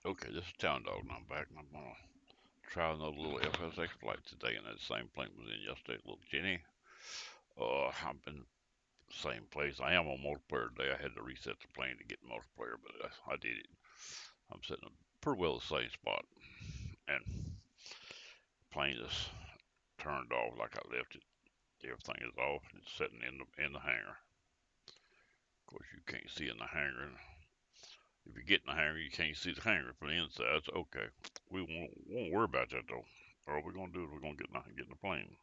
Okay, this is Town Dog, and I'm back, and I'm gonna try another little FSX flight today, and that same plane was in yesterday, little Jenny. I've been same place. I am on multiplayer today. I had to reset the plane to get multiplayer, but I did it. I'm sitting pretty well the same spot, and plane is turned off like I left it. Everything is off. It's sitting in the hangar. Of course, you can't see in the hangar. And if you get in the hangar, you can't see the hangar from the inside. So okay, we won't worry about that though. All we're gonna do is we're gonna get in the plane.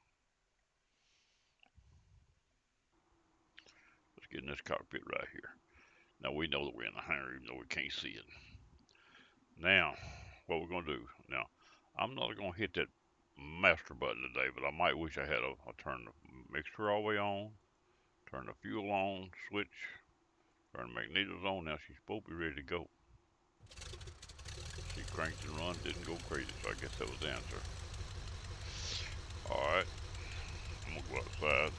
Let's get in this cockpit right here. Now we know that we're in the hangar, even though we can't see it. Now, what we're gonna do? Now, I'm not gonna hit that master button today, but I might wish I had. I turn the mixture all the way on, turn the fuel on, switch, turn the magnetos on. Now she's supposed to be ready to go. She cranked and run, didn't go crazy, so I guess that was the answer. All right, I'm gonna go outside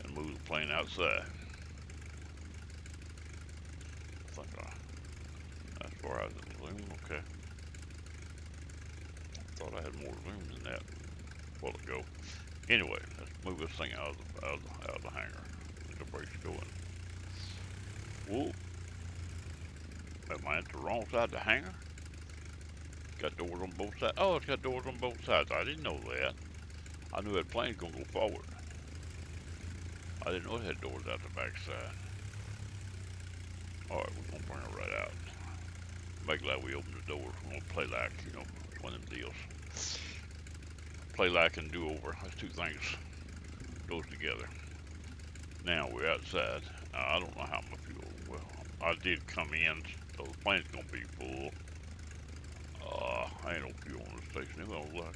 and move the plane outside. I think that's where I was in zoom. Okay, thought I had more zoom than that a while ago. Anyway, let's move this thing out of the hangar. Get the brakes going. Whoa, am I at the wrong side of the hangar? It's got doors on both sides. Oh, it's got doors on both sides. I didn't know that. I knew that plane's gonna go forward. I didn't know it had doors out the back side. All right, we're gonna bring it right out. Make like we open the doors. We're gonna play like, it's one of them deals. Play like and do over. That's two things goes together. Now we're outside. I don't know how much fuel. Well, I did come in, so the plane's gonna be full. I ain't no fuel on the station. Well, look,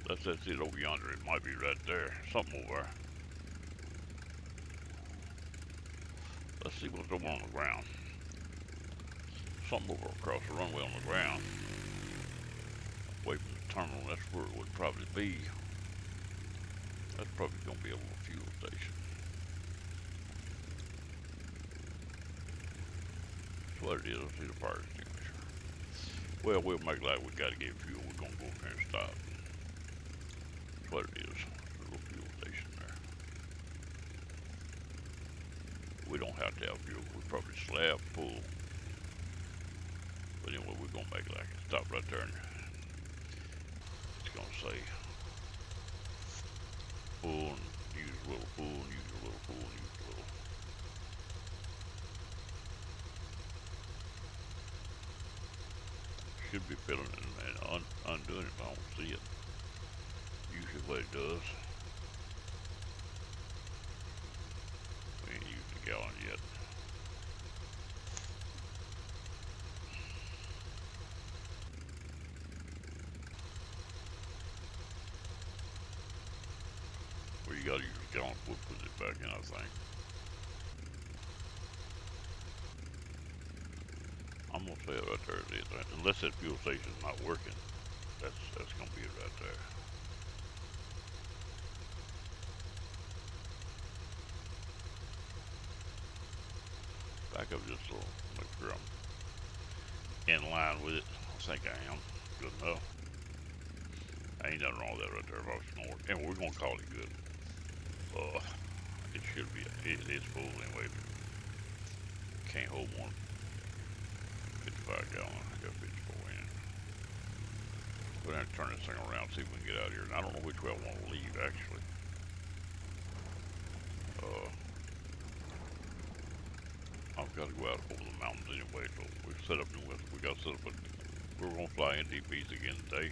that's it over yonder. It might be right there. Something over there. Let's see what's over on the ground. Something over across the runway on the ground. Away from the terminal. That's where it would probably be. That's probably gonna be a little fuel station. That's what it is. I see the fire extinguisher. Well, we'll make like we gotta get fuel. We're gonna go over there and stop. That's what it is. It's a little fuel station there. We don't have to have fuel. We probably slab full. But anyway, we're gonna make like a stop right there, and it's gonna say full and use a little full and use a little full and use a little. Should be filling it and undoing it, but I don't see it. Usually what it does. We ain't used the gallon yet. Well, you gotta use a gallon to put it back in, I think. I'm gonna say it right there. It is. Unless that fuel station's not working, that's gonna be it right there. Back up just a little, make sure I'm in line with it. I think I am. Good enough. Ain't nothing wrong with that right there. If I was gonna work, and we're gonna call it good. Uh, it should be. It is full anyway. Can't hold more than 55 gallon. I got 54 in. We're gonna turn this thing around, see if we can get out of here. And I don't know which way I want to leave actually. Uh, I've got to go out over the mountains anyway, so we set up. We got set up. We're gonna fly NDBs again today.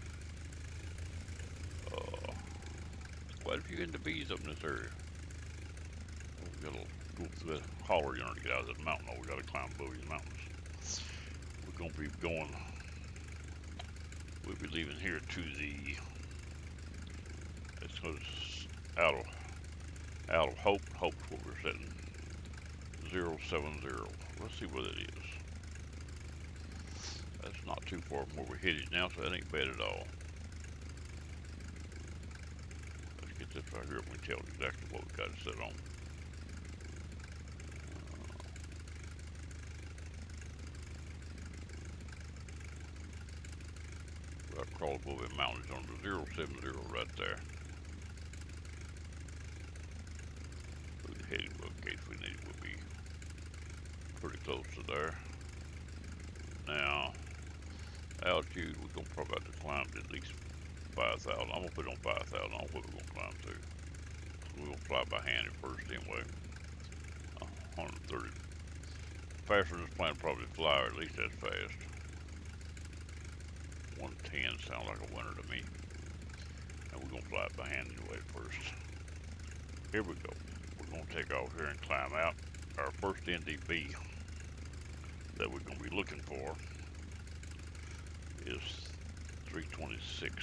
Uh, quite a few NDBs up in this area. We gotta go through that holler yonder to get out of this mountain. Oh, we gotta climb above these mountains. We're gonna be going. We'll be leaving here to the. It's out of out of Hope. Hope's where we're sitting. 070. Let's see what it is. That's not too far from where we're headed now, so that ain't bad at all. Let's get this right here and we tell exactly what we got to set on. Crawl above the mountains on the 070 right there. The heading bug gauge we need will be pretty close to there. Now, altitude, we're going to probably have to climb to at least 5,000. I'm going to put it on 5,000. I don't know what we're going to climb to. We're going to fly by hand at first anyway. 130. Faster than this plane probably fly, or at least that's fast. 110 sounds like a winner to me. And we're going to fly it by hand anyway at first. Here we go. We're going to take off here and climb out. Our first NDB that we're going to be looking for is 326.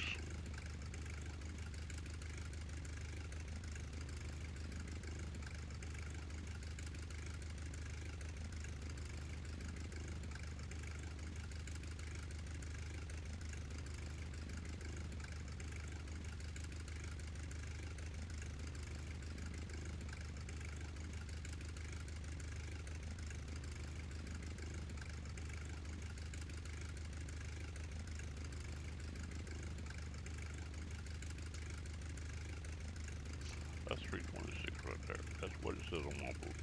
That's 326 right there. That's what it says on my book.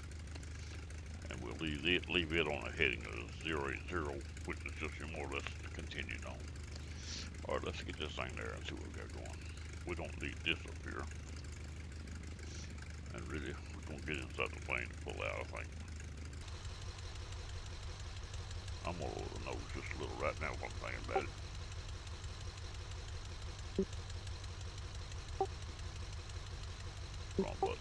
And we'll leave it on a heading of 080, which is just more or less continued on. Alright, let's get this thing there and see what we got going. We don't need this up here. And really, we're going to get inside the plane to pull out, I think. I'm going to lower the nose just a little right now while I'm thinking about it. Wrong button.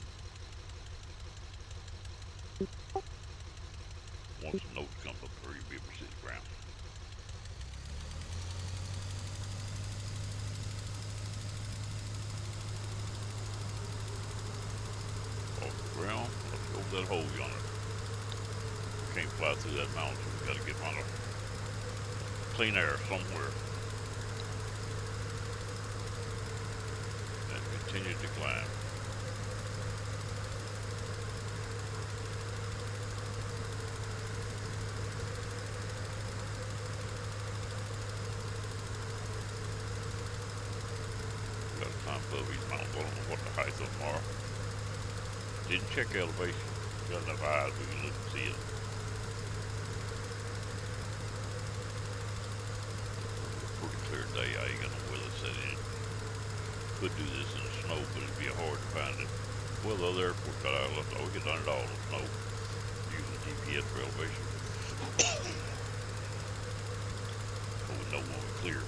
Once the nose comes up there, you'll be able to see the ground. Off the ground, let's go over that hole yonder. We can't fly through that mountain, so we got to get on a clean air somewhere. And continue to climb. Above these mountains. I don't know what the height of them are. Didn't check elevation. Got enough eyes we can look and see it. Pretty clear day. I ain't got no weather set in it. Could do this in the snow, but it'd be hard to find it. Well, the other airport got out left. Oh, we get done it all in the snow using GPS for elevation. So we know when we're clear.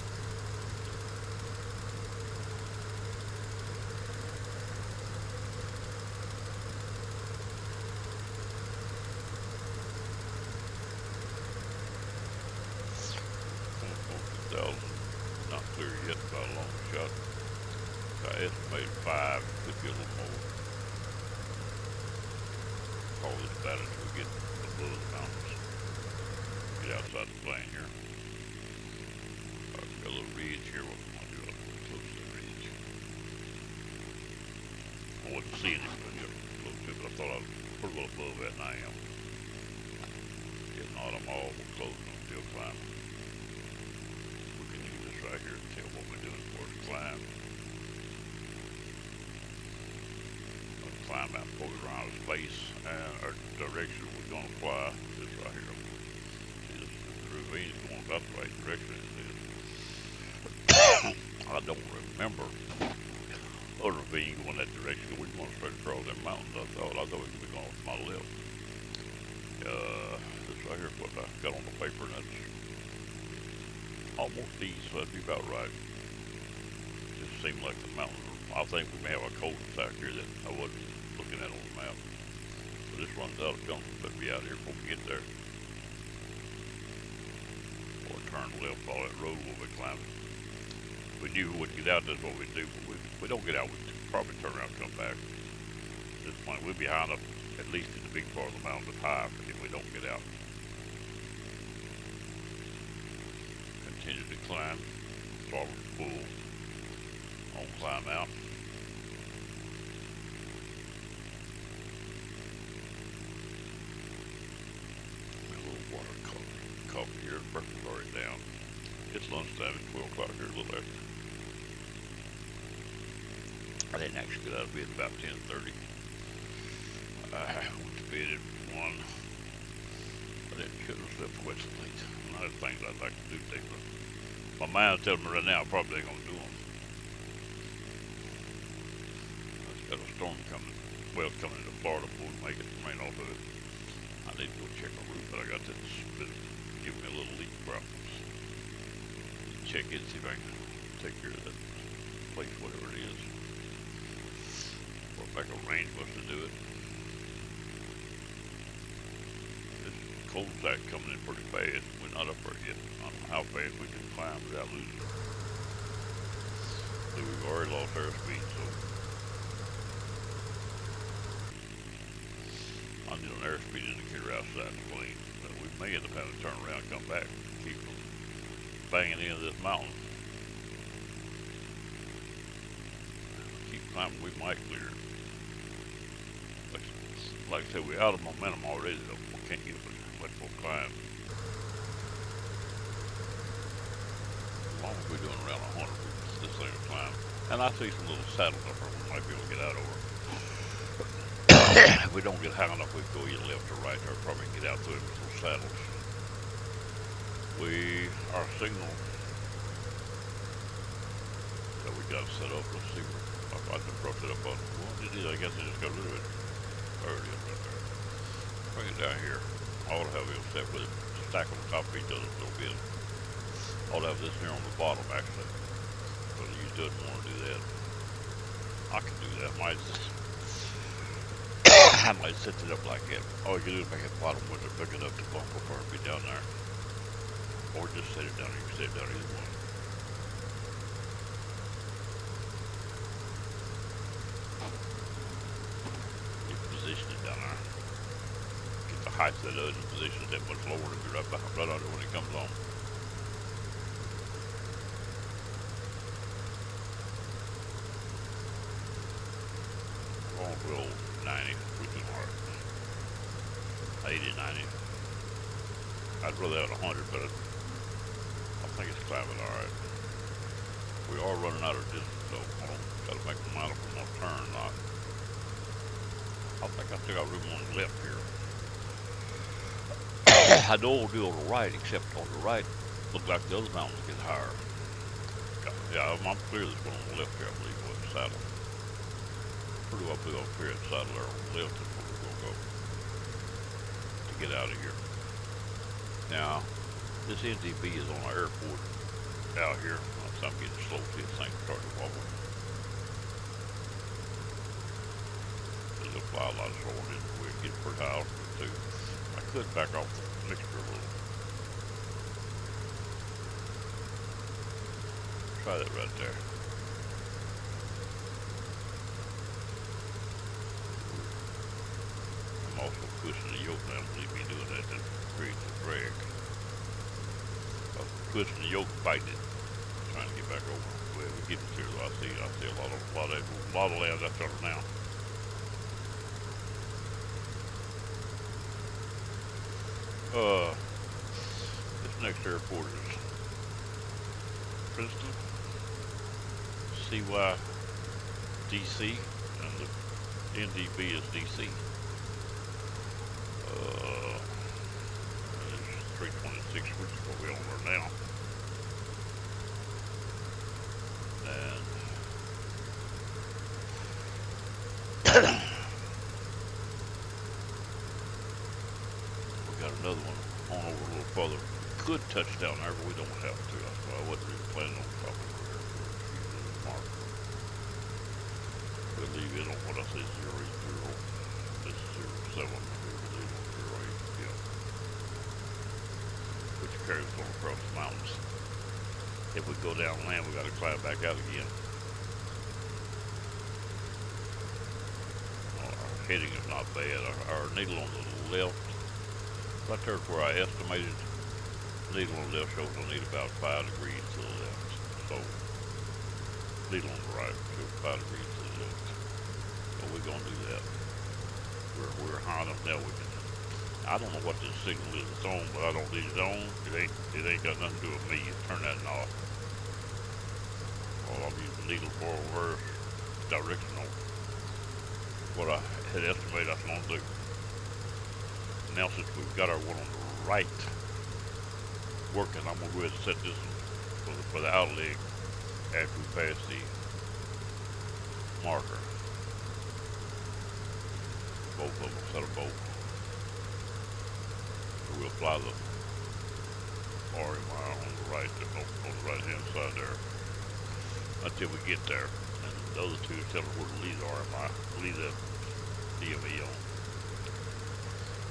Not clear yet by a long shot. I estimated 5, could be a little more. Call this about until we get above the mountains. Get outside the plane here. Got a little ridge here. What I'm going to do, I'm going to close to the ridge. I wasn't seeing it when you close to it, but I thought I was pretty well above that, and I am. If not, I'm all close and I'm still climbing. Right here to tell what we're doing for the climb. We'll climb out, pull it around the space, and our direction we're going to fly is right here. See, the ravine is going about the right direction. I don't remember a ravine going that direction. We're going straight across them mountains. I thought we could be going to my left. This right here is what I got on the paper, and that's almost east, so that'd be about right. Just seemed like the mountains. I think we may have a cul-de-sac here that I wasn't looking at on the map. So this runs out of junction, but be out here before we get there. Or turn left, follow that road we'll be climbing. If we knew we wouldn't get out, that's what we'd do. But if we don't get out, we'd probably turn around and come back. At this point, we'd be high enough, at least in the big part of the mountain, to high if we don't get out. Continue to climb, throttle full, on climb out. A little water coffee here, the breakfast already down. It's lunchtime, it's 12 o'clock here, a little after. I didn't actually get out of bed about 10:30. I went to bed at 1. I shouldn't have slept quite so late. And other things I'd like to do today, but my mind's telling me right now I probably ain't gonna do them. I've got a storm coming. Well, it's coming into Florida, but we'll make it rain off of it. I need to go check my roof, but I got this bit giving me a little leak problem. Check it, see if I can take care of that place, whatever it is. Or if I can arrange us to do it. This cold stack coming in pretty fast. We're not up there yet. I don't know how fast we can climb without losing it. So we've already lost airspeed, so I need an airspeed indicator outside the plane. But we may end up having to turn around and come back and keep banging into this mountain. Keep climbing, we might clear it. Like I said, we're out of momentum already, though. We can't get much more climb. As long as we're doing around 100, this thing will climb. And I see some little saddles up there we might be able to get out over. If we don't get high enough, we can go either left or right, or probably get out through those saddles. Our signal that we got set up, let's see, I just brought it up on, well, it is, I guess I just got rid of it. There it is right there. Bring it down here. I ought to have it set with it, stack on top of each other a little bit. I ought to have this here on the bottom, actually. But you doesn't want to do that. I can do that. I might set it up like that. All you can do is make it bottom with it big enough to bump up or be down there. Or just set it down. You can set it down either one. You position it down there. Get the height that does and position it that much lower to be right under when it comes on. Long wheel 90, which is hard. 80, 90. I'd rather have 100, but I think it's climbing alright. We are running out of distance, so I gotta make the mind up on my turn. I think I still got room on the left here. I know we'll do on the right, except on the right, look like the other mountains get higher. Yeah, I'm clear this one on the left here, I believe, with the saddle. Pretty well be up here at the saddle there on the left is where we're gonna go to get out of here. Now, this NDB is on our airport out here. I'm getting slow to this thing starting to wobble. It'll fly a lot slower than we get pretty high altitude too. I could back off the mixture a little. Try that right there. I'm also pushing the yoke now. Believe me, doing that creates a drag. Pushing the yoke, fighting it, trying to get back over. Well, we're getting through. I see a lot of land out there now. This next airport is Princeton, CYDC, and the NDB is DC. It's 326, which is what we're on there now. And we got another one on over a little further. Could touch down there, but we don't have to. That's why I wasn't even planning on stopping over here for the mark. We'll leave it on what I say 080. This is 07. We'll leave it on 08. Yeah. Which carries on across the mountains. If we go down land, we got to climb back out again. Our heading is not bad. Our needle on the left, right there where I estimated, needle on the left shows I need about 5 degrees to the left. So, needle on the right shows 5 degrees to the left. So we're gonna do that. We're high enough now we can. I don't know what this signal is it's on, but I don't need it on. It ain't got nothing to do with me. Turn that off. Well, I'm using needle for reverse directional. What I had estimated I was going to do. Now since we've got our one on the right working, I'm gonna go ahead and set this for the out leg after we pass the marker. Both of them, set them both. So we'll fly the RMI on the right, on the right hand side there until we get there. And the other two tell us where to leave the RMI, leave that DME on.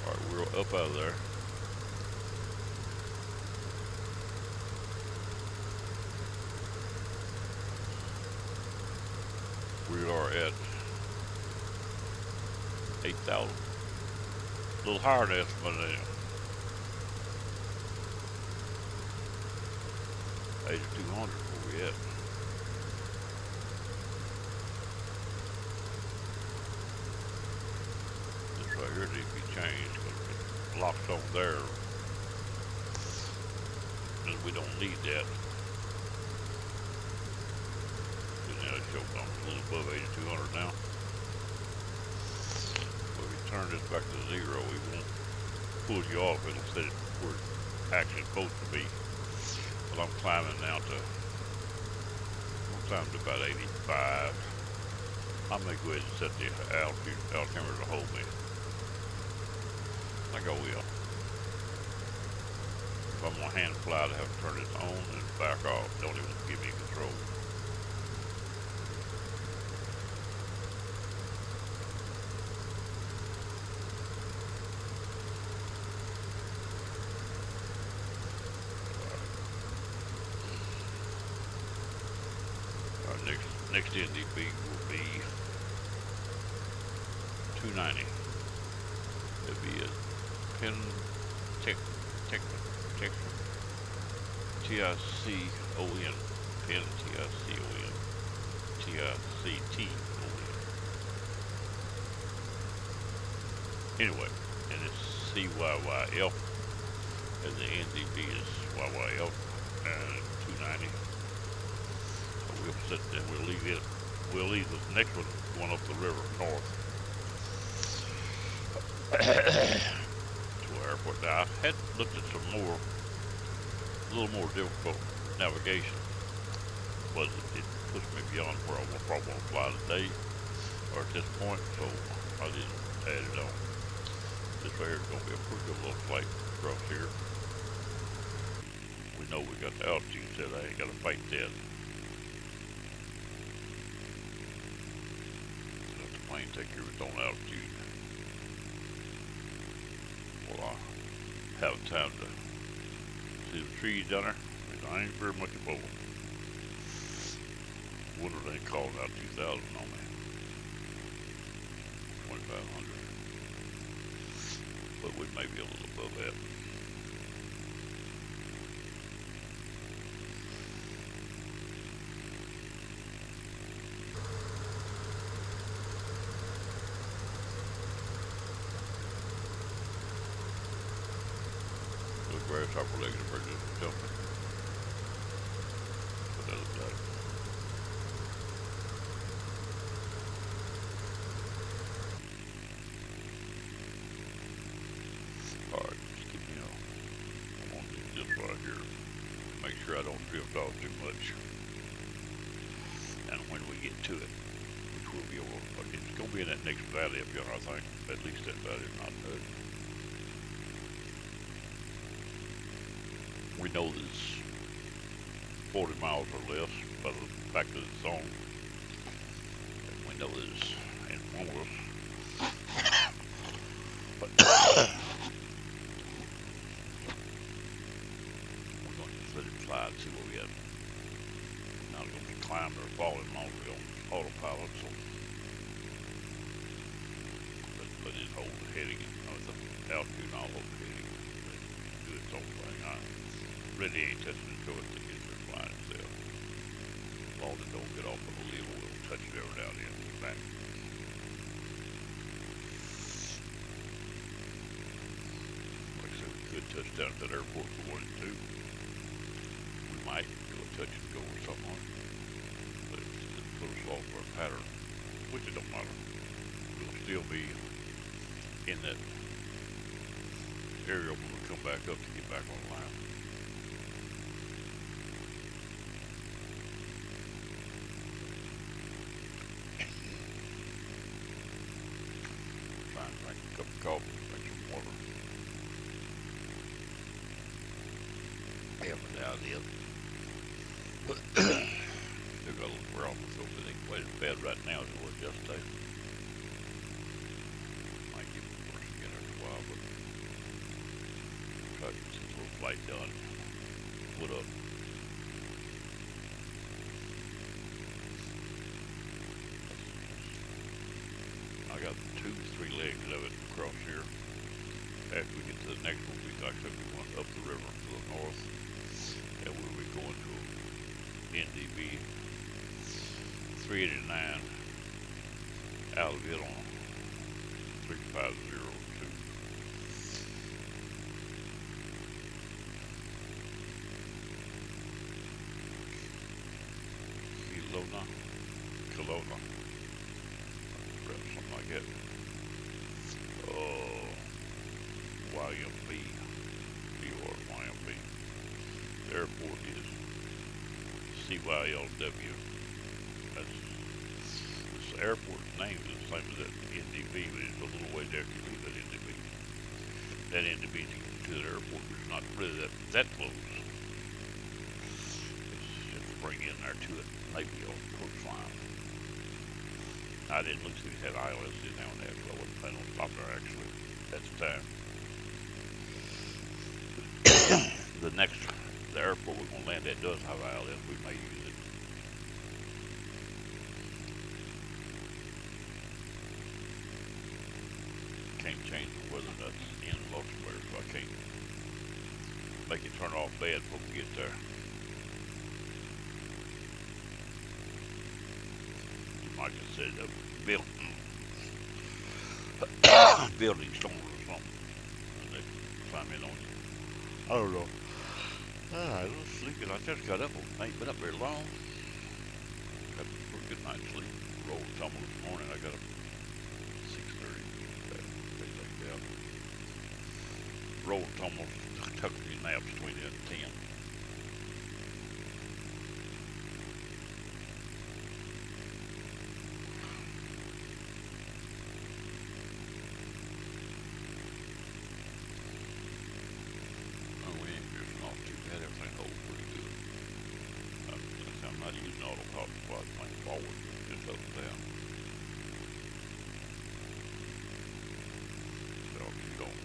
Alright, we're up out of there. We are at 8,000. A little higher than estimate now. 8,200 where we at. This right here needs to be changed because it locks on there. And we don't need that. Now it shows I'm a little above 8,200 now. But if we turn this back to 0, we won't pull you off. It'll set it where it's actually supposed to be. But I'm climbing now to, about 85. I'm going to go ahead and set the altimeter to hold me. Like I will. If I'm going to hand fly, I have to turn it on and back off. Don't even give me control. Next NDB will be 290. It'll be a Penn TICON, Penn TICON, TICTON. Anyway, and it's CYYF, and the NDB is YYF, and 290. We'll sit there, we'll leave the next one going up the river north to our airport. Now I had looked at some more, a little more difficult navigation, but it pushed me beyond where I will probably want to fly today or at this point, so I didn't add it on. This right here is going to be a pretty good little flight across here. We know we got the altitude set, I ain't got to fight that. Plane take care of its own altitude. Well, I have time to see the trees down there. I ain't very much above them. Wonder if they called out 2,000 on me. 2,500. But we may be a little above that. Grasshopper legs are pretty good jumping. What that looks like. Alright, just keep me on. I'm gonna do this right here. Make sure I don't drift off too much. And when we get to it, which will be over, it's gonna be in that next valley up yonder, I think. At least that valley, if not that. We know there's 40 miles or less by the fact that it's on. And we know there's in front of us. But we're going to let it fly and see what we have. We're not going to be climbing or falling mostly on autopilot, so let it hold the heading and the altitude and all hold the heading. Do its own thing. Really ain't touching the towards it gets there flying itself. As long as it don't get off of the level, we'll touch it every now and then and back. could touch down at that airport if we wanted to. We might do a touch and go or something on it. But it's put us off our pattern, which it don't matter. We'll still be in that area when we come back up to get back online. Trying to drink a cup of coffee, drink some water. Yeah, but now it is. Still got a little wear off, so it ain't quite as bad right now as it was yesterday. Might get worse again after a while, but try to get this little flight done. Put up. I got 2-3 legs of it across here. After we get to the next one, we actually going up the river to the north, and we'll be going to NDB 389 out of it on 3502. Kelowna, something like that. YMB, YMB. The airport is CYLW. This airport name is the same as that NDB, but it's a little ways after you leave that NDB. That NDB to get to the airport is not really that close. It's just to bring in there to it, maybe on approach line. I didn't look see if it had ILS in there on that, so I wasn't planning on stopping there actually at the time. The airport we're gonna land at does have ILS. We may use it. Can't change the weather nuts in Luxembourg, so I can't make it turn off bad before we get there. You might just set it up building storms or something, and they climb in on you. I don't know. I was sleeping. I just got up. I ain't been up very long. Got a pretty good night's sleep. Rolled tumble this morning. I got up 6:30. Things like that. Rolled tumble. Took a few naps between 8 and 10. I'm not using autopilot flight plane forward, just up and down. So you don't.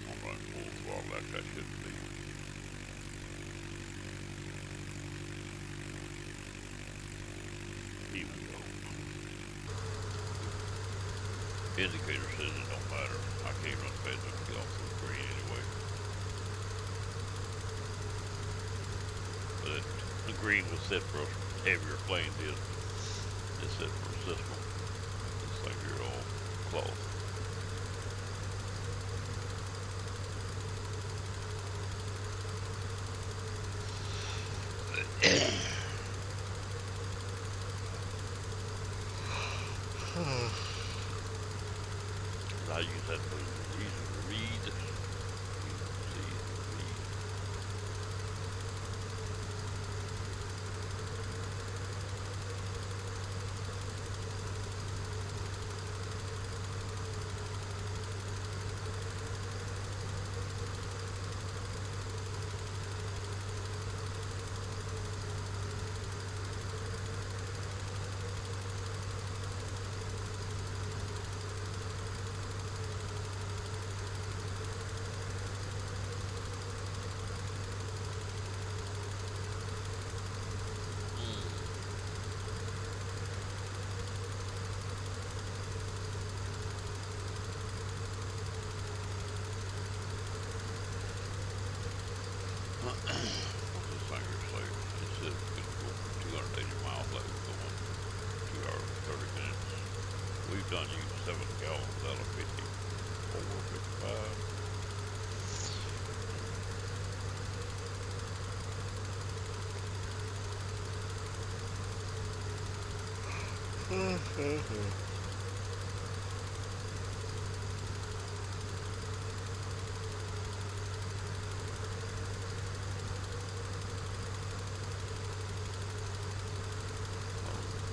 I'm running full throttle like I should be. Even though indicator says it don't matter. I can't run fast enough to get off the green anyway. But the green was set for a heavier plane, it's set for a system. It's like your old cloth. I use that for easy to read. done used 7 gallons out of 54, 55.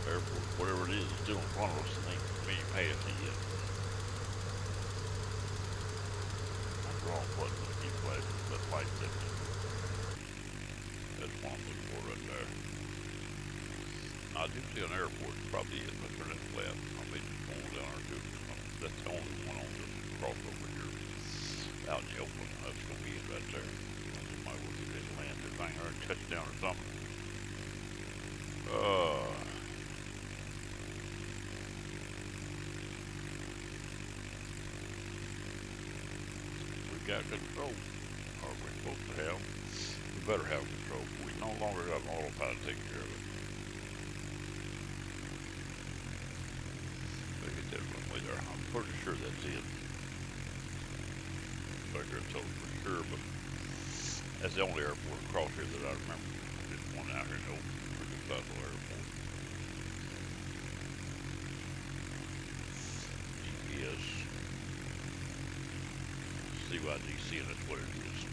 Airport, whatever it is still in front of us, it ain't many past it yet. I'm the wrong button to keep flashing, but light second. That's one I'm looking for right there. I do see an airport, probably is, but turn it left. I may just go down there too. That's the only one on the crossover here. Out in the open, that's gonna be it right there. I might well get this land, this thing or touchdown or something. We got control, or we're supposed to have. We better have control. We no longer got an autopilot to take care of it. Look at that runway there. I'm pretty sure that's it. Like I told you for sure, but that's the only airport across here that I remember. There's one out here in the open, pretty sizable airport. GPS. CYDC, and that's what it is.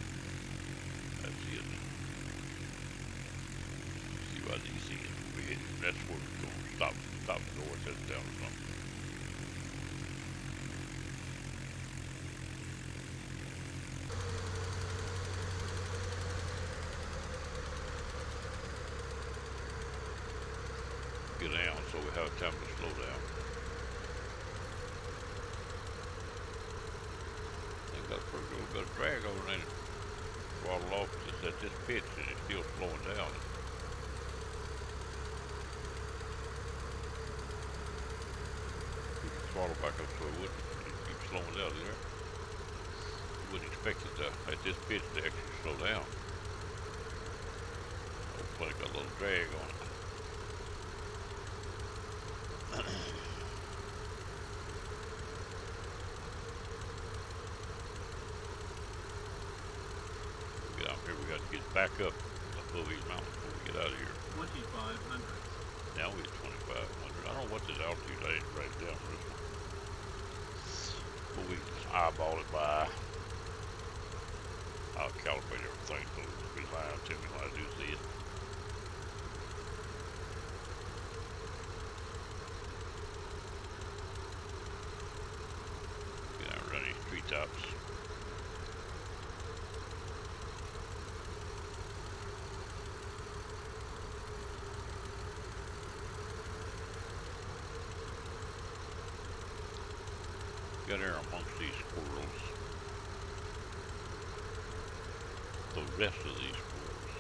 That's it. CYDC, that's where we're going to stop the door, touch down or something. Get down so we have time to slow down. They got a pretty little bit of drag over there. Throttle off just at this pitch and it's still slowing down. You can throttle back up so it wouldn't keep slowing down there. You wouldn't expect it to, at this pitch to actually slow down. Hopefully it got a little drag on it. Get out here, we got to get back up above these mountains before we get out of here. 2,500. Now we're at 2,500. I don't know what this altitude, I didn't write it down for this one. But we just eyeball it by. I'll calibrate everything so it'll be lying to me when I do see it. Get out around these treetops. Get there amongst these squirrels. The rest of these squirrels.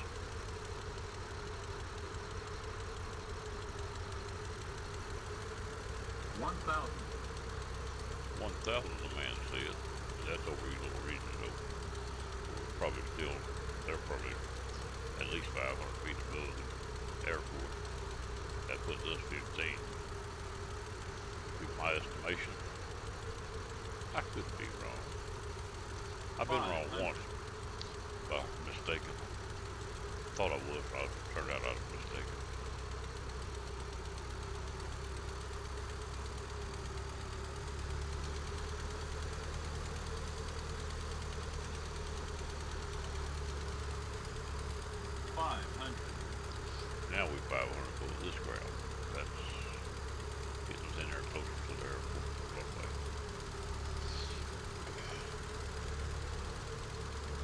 1,000. 1,000, the man said. That's over these little regions though. We're probably still, they're probably at least 500 feet above the airport. That puts us 15. Be my estimation. I could be wrong. I've been wrong once. Well, mistaken. Thought I was, but it turned out I was mistaken. Now we 500 foot this ground. That's getting us in there closer to the airport.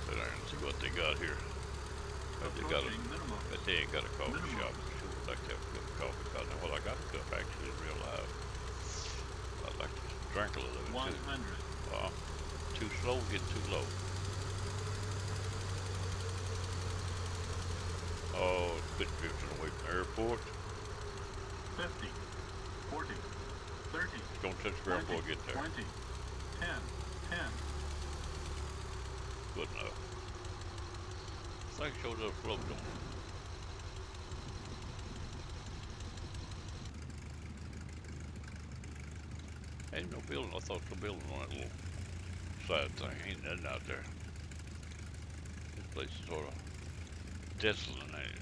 Sit there and see what they got here. But they ain't got a coffee shop. Sure would like to have a cup of coffee. I know, well, I got a cup actually in real life. I'd like to drink a little of it 100. Too. Too slow, get too low. Oh, quit drifting away from the airport. 50, 40, 30. Don't touch the ground before I get there. 20, 10, 10. Good enough. Thing shows up float on it. Ain't no building. I thought the building on that little side thing. Ain't nothing out there. This place is sort of desolate, ain't it?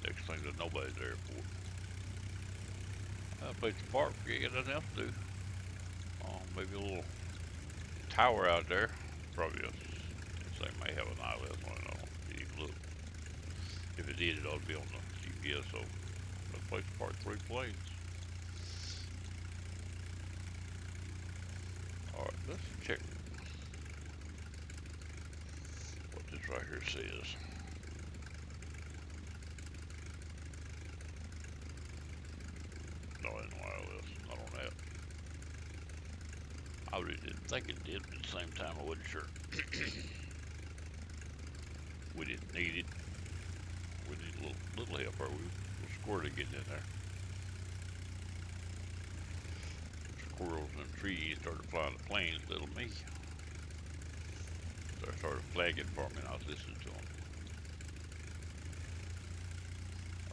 Next thing to nobody's at the airport. That place to park. You got nothing else to do. Maybe a little tower out there. Probably they may have an island on it. I don't even look. If it did, it ought to be on the GPS. So that place to park 3 planes. Alright, let's check what this right here says. No, it ain't wireless. Not on that. I really didn't think it did, but at the same time, I wasn't sure. We didn't need it. We need a little help, or we're squirrely getting in there. Squirrels and trees started flying the planes, little me. So they started flagging for me, and I was listening to them.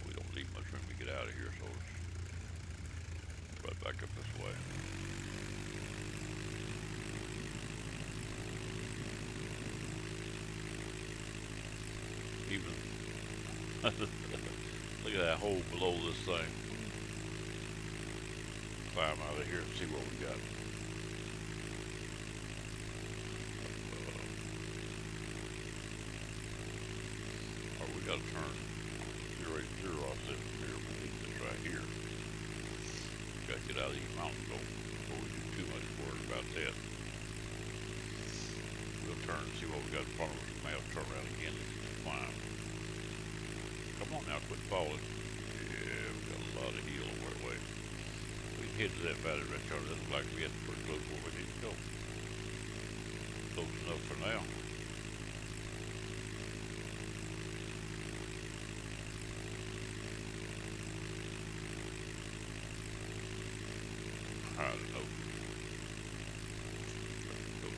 We don't leave much room to get out of here, so it's right back up this way. Even look at that hole below this thing. Climb out of here and see what we got. Or we gotta turn 080 off this from here. We need this right here. Gotta get out of these mountains before we do too much worry about that. We'll turn and see what we got in front of us. We may have to turn around again and climb. Come on now, quit falling. Yeah, we got a lot of hill on our way. We can head to that valley right there. It looks like we get pretty close where we need to go. Close enough for now. I don't know. There we go.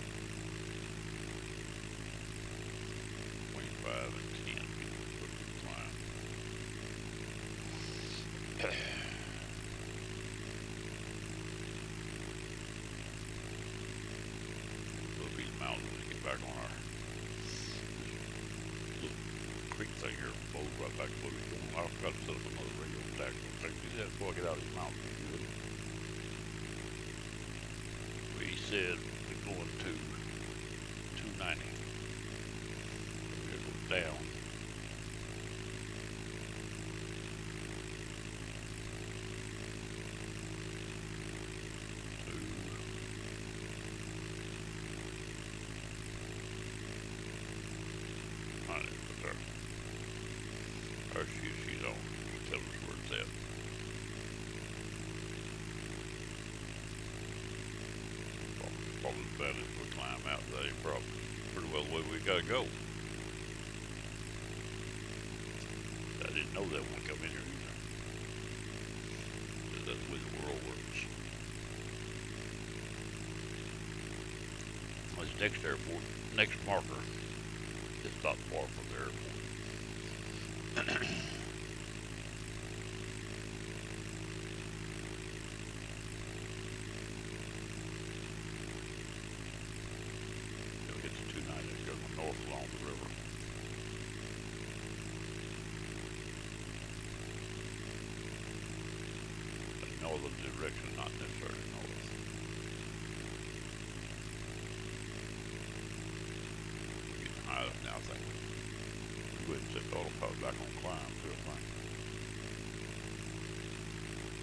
25 and 10 for the climb. We'll be the mountains to get back on our little creek thing here. Bows right back where we're going. I forgot to set up another radio stack. Take these out before I get out of these mountains. Good. We said we're going to 290. We're going to go down. She's on. Tell us where it's at. Probably as bad as we climb out today. Probably pretty well the way we gotta go. I didn't know that when I come in here either. That's the way the world works. This next airport, next marker, is not far from the airport. You'll get to 290 and go north along the river. The northern direction, not necessarily north. We're getting high enough now, I think. We wouldn't set the autopilot back on climb to a thing.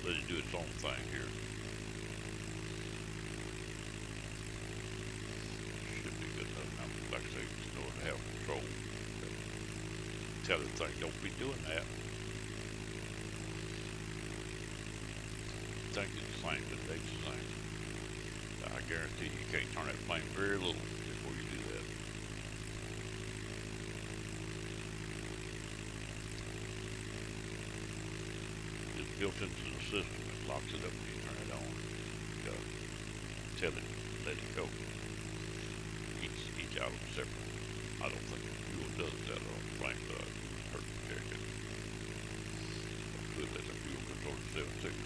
Let it do its own thing here. Should be good enough now. Like I say, in order to have control. Tell the thing, don't be doing that. Think it's the same, but it's the same. I guarantee you can't turn that plane very little before you do that. It's built into the system. It locks it up when you turn it on. You gotta tell it, let it go. Each item separate. I don't think the fuel does that on the plane, but it would hurt to check it. I could let the fuel control itself too.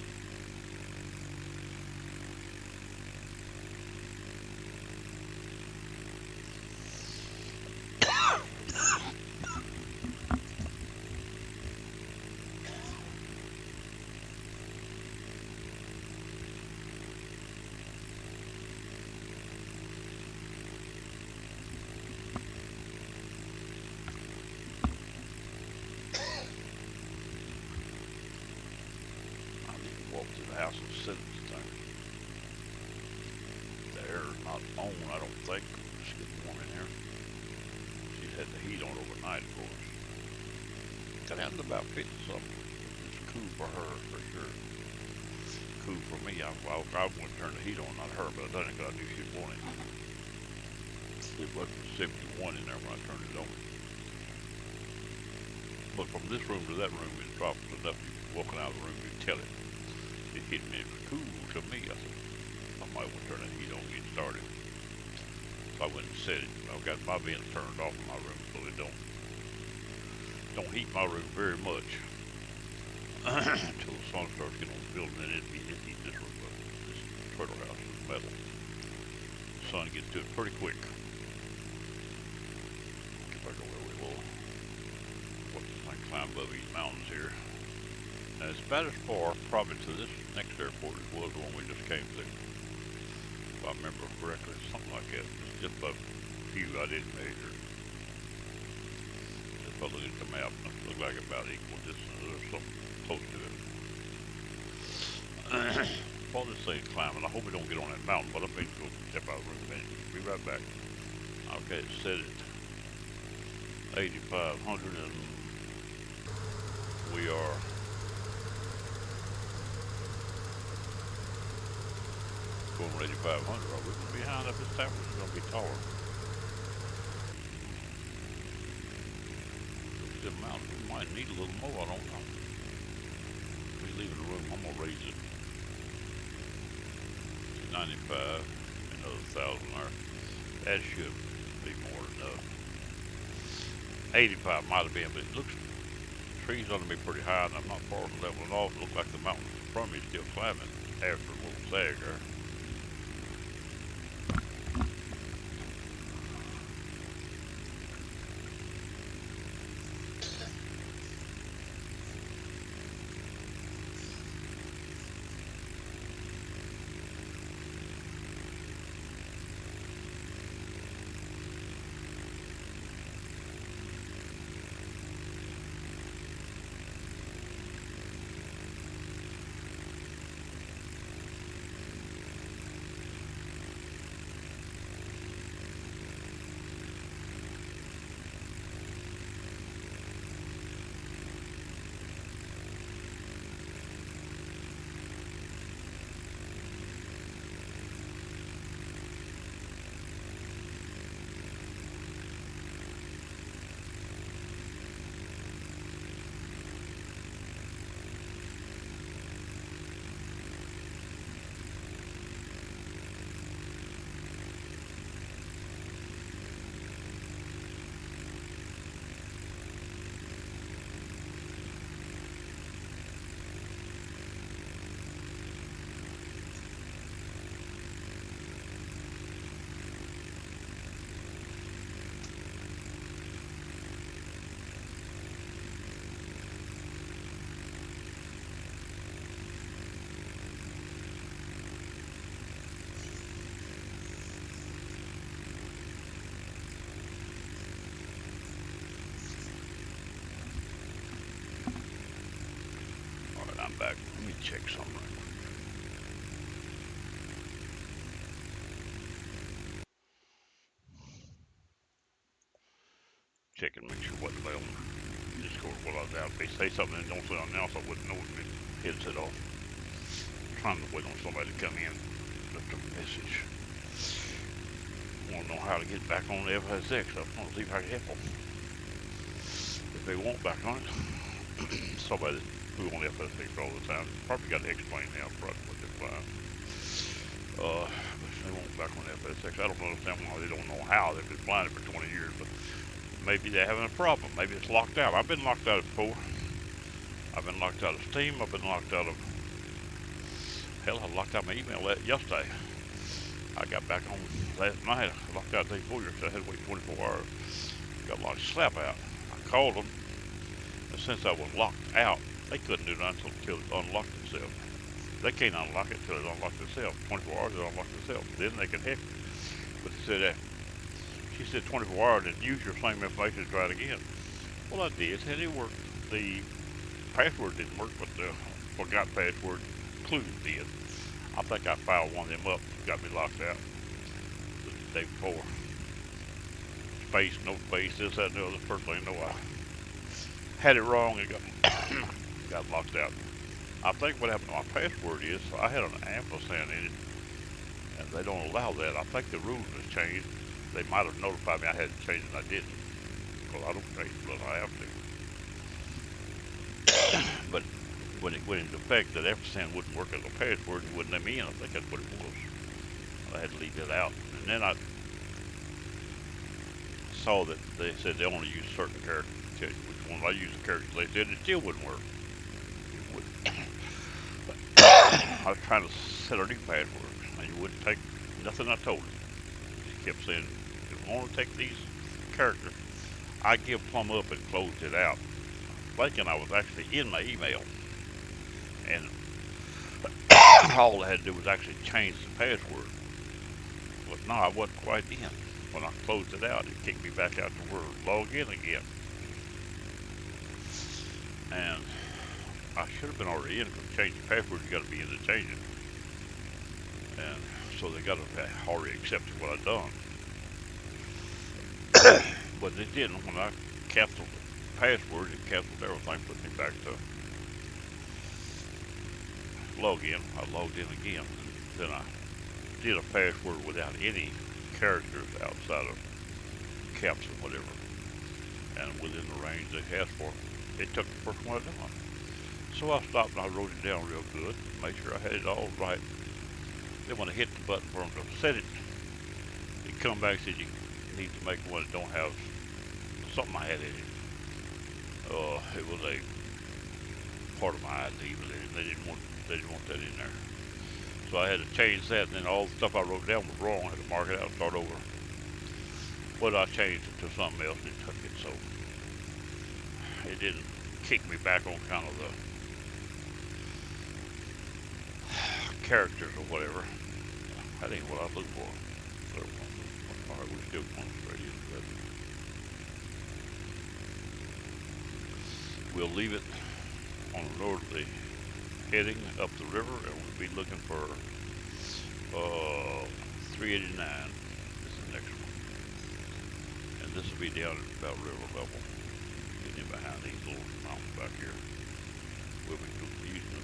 house and set this thing. The air is not on, I don't think. It's getting warm in here. She's had the heat on overnight, of course. Got down to about 50 something. It's cool for her, for sure. Cool for me. I want to turn the heat on, not her, but I done it because I knew she'd want it. It wasn't 71 in there when I turned it on. But from this room to that room, it dropped enough. You walking out of the room, you tell it. It hit me. It was cool to me. I said, I might want to turn the heat on and get started. So I went and set it. I've got my vents turned off in my room so it don't heat my room very much. Until the sun starts getting on the building, and it heat this room up. This turtle house is metal. The sun gets to it pretty quick. Get back over there, we will. Climb above these mountains here. And it's about as far, probably to this next airport as was the one we just came to. If I remember correctly, something like that. It's just a few I didn't measure. Just by looking at the map, it looked like about equal distance or something close to it. While this thing's climbing, I hope we don't get on that mountain, but I'm going to go step out of the room a minute. Be right back. Okay, it said it 8,500 and we are going 8,500. Are we going to be behind up this tower? It's going to be taller. Look at the mountain. We might need a little more. I don't know. We leaving the room. I'm going to raise it to 95. Another 1,000 there. That should be more than enough. 85 might have been, but it looks. Trees under me pretty high, and I'm not far from leveling off. It looks like the mountain in front of me is still climbing after a little sag there. Back. Let me check something right quick. Check and make sure what they on Discord while I was out. If they say something and don't say something else, I wouldn't know it. Headset off. I'm trying to wait on somebody to come in. Left a message. I want to know how to get back on the FSX. I want to see if I can help them. If they want back on it. Somebody who on the FSX all the time probably got to explain now front what they're flying. But they won't back on the FSX. I don't understand why they don't know how. They've been flying it for 20 years, but maybe they're having a problem. Maybe it's locked out. I've been locked out before. I've been locked out of Steam. I've been locked out of, hell, I locked out my email yesterday. I got back on last night. I locked out the day before, so I had to wait 24 hours. Got locked slap out. I called them, and since I was locked out, they couldn't do nothing until it unlocked itself. They can't unlock it until it unlocks itself. 24 hours it unlocks itself. Then they can hack it. But they said that, she said 24 hours and use your same information to try it again. Well, I did, and it worked. The password didn't work, but the forgot password including did. I think I filed one of them up, got me locked out the day before. Space, no space, this, that, and the other. First thing I know, I had it wrong and got got locked out. I think what happened to my password is I had an ampersand in it, and they don't allow that. I think the rules has changed. They might have notified me I had to change it, and I didn't. Because I don't change it unless I have to. But when it went into effect, that ampersand wouldn't work as a password, and wouldn't let me in. I think that's what it was. I had to leave it out. And then I saw that they said they only use certain characters. Tell you which one I used the characters they said it still wouldn't work. It wouldn't. I was trying to set a new password, and it wouldn't take nothing I told it. It kept saying, if you want to take these characters, I give plumb up and closed it out, thinking I was actually in my email. And all I had to do was actually change the password. But no, I wasn't quite in. When I closed it out, it kicked me back out to where log in again. And I should have been already in, because to change the password, you got to be in to change it. And so they got to already accepted what I'd done. But they didn't. When I canceled the password, it canceled everything, put me back to log in. I logged in again, and then I did a password without any characters outside of caps or whatever. And within the range they asked for, it took the first one I done. So I stopped and I wrote it down real good, made sure I had it all right. Then when I hit the button for them to set it, it come back and said you need to make one that don't have something I had in it. It was a part of my ID, but they didn't want that in there. So I had to change that, and then all the stuff I wrote down was wrong. I had to mark it out and start over. But I changed it to something else and it took it, so it didn't kick me back on kind of the characters or whatever. That ain't what I look for. Alright, we're still going straight into that. We'll leave it on the northerly heading up the river, and we'll be looking for 389. This is the next one. And this will be down at about river level. Getting in behind these little mountains back here. We'll be using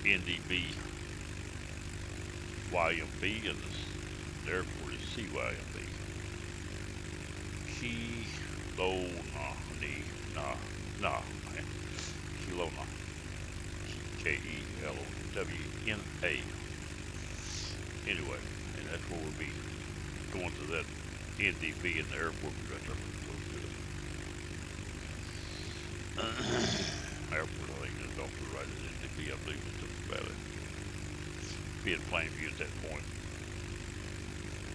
the NDB YMB, and this airport is CYLW. Kelowna. Kelowna. Anyway, and that's where we'll be going to that NDB in the airport. We're right there close to it. Airport, I think, is off to the right of the NDB. I believe it's just about it. Be in plain view at that point.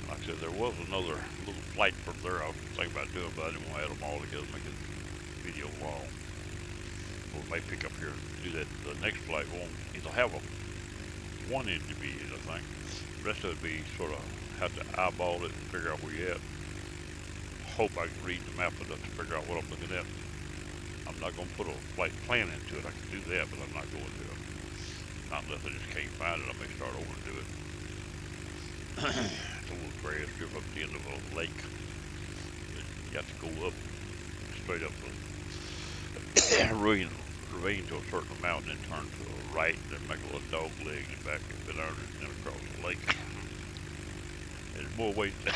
Like I said, there was another little flight from there I was thinking about doing, but I didn't want to add them all together, make the video long. We may pick up here and do that. The next flight won't, it'll have one NDB, I think. The rest of it be sort of have to eyeball it and figure out where you're at. Hope I can read the map enough to figure out what I'm looking at. I'm not going to put a flight plan into it. I can do that, but I'm not going to. Not unless I just can't find it. I may start over and do it. It's a little grass strip up the end of a lake. You have to go up, straight up a ravine to a certain mountain and turn to the right, and then make a little dog leg and back up and under and then across the lake. There's more ways to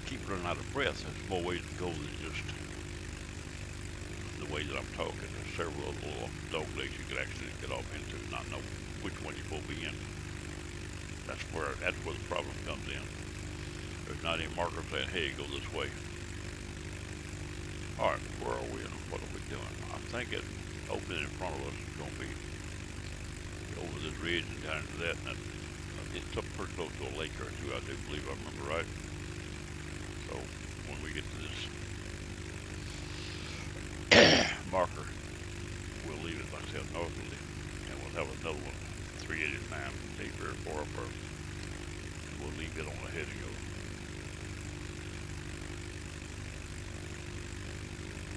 keep running out of breath. There's more ways to go than just the way that I'm talking. There's several other little dog legs you could actually get off into and not know which one you're supposed to be in. That's where the problem comes in. There's not any marker saying, hey, go this way. Alright, where are we and what are we doing? I think it opening in front of us is going to be over this ridge and down into that, and it's up pretty close to a lake or two, I do believe I remember right. So when we get to this marker, we'll leave it, like I said, northerly, and we'll have another one, 389, take very far up our, and we'll leave it on the heading of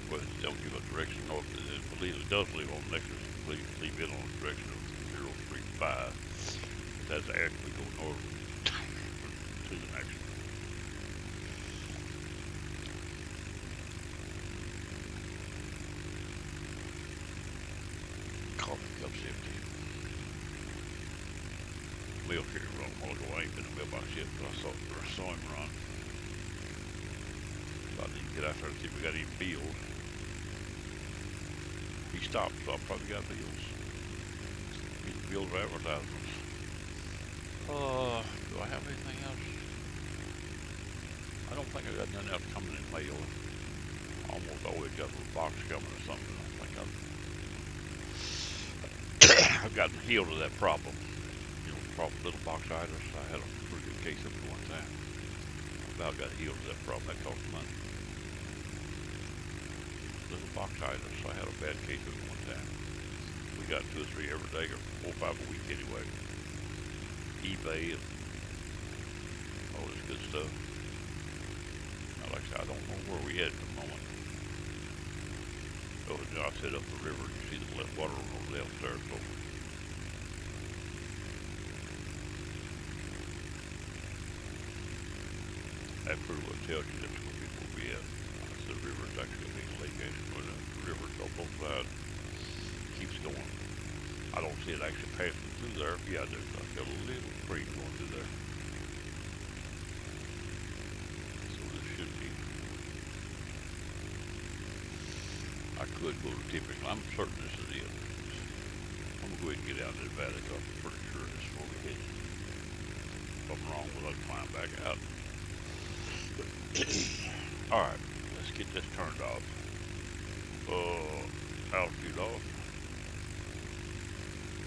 Well, it don't give a direction north. It believes it does leave on Nexus. Please leave it on the direction of 035. But that's after we go north to the next. Coffee cup's empty. Milk here run a while ago. I ain't been in the mailbox yet, but I saw him run. So I need to get out there and see if we got any bills. He stopped, so I probably got bills. Either bills or advertisements. Do I have anything else? I don't think I got nothing else coming in mail. I almost always got a little box coming or something. I think I've gotten healed of that problem. You know, problem little box items. I had a pretty good case of it one time. I about got healed of that problem. That cost money. Little box items. I had a bad case of it one time. We got 2 or 3 every day, or 4 or 5 a week anyway. eBay and all this good stuff. Now, like I said, I don't know where we at the moment. So I set up the river. You see the left water on the left there. So that pretty well tells you that's where people will be at. The river is actually being located where the river on both sides keeps going. I don't see it actually passing through there. Yeah, there's like a little creek going through there. So this should be. I could go to tipping. I'm certain this is it. I'm gonna go ahead and get out of the valley. I'm pretty sure this is where we hit. If I'm wrong, we'll climb back out. Alright, let's get this turned off. Altitude off.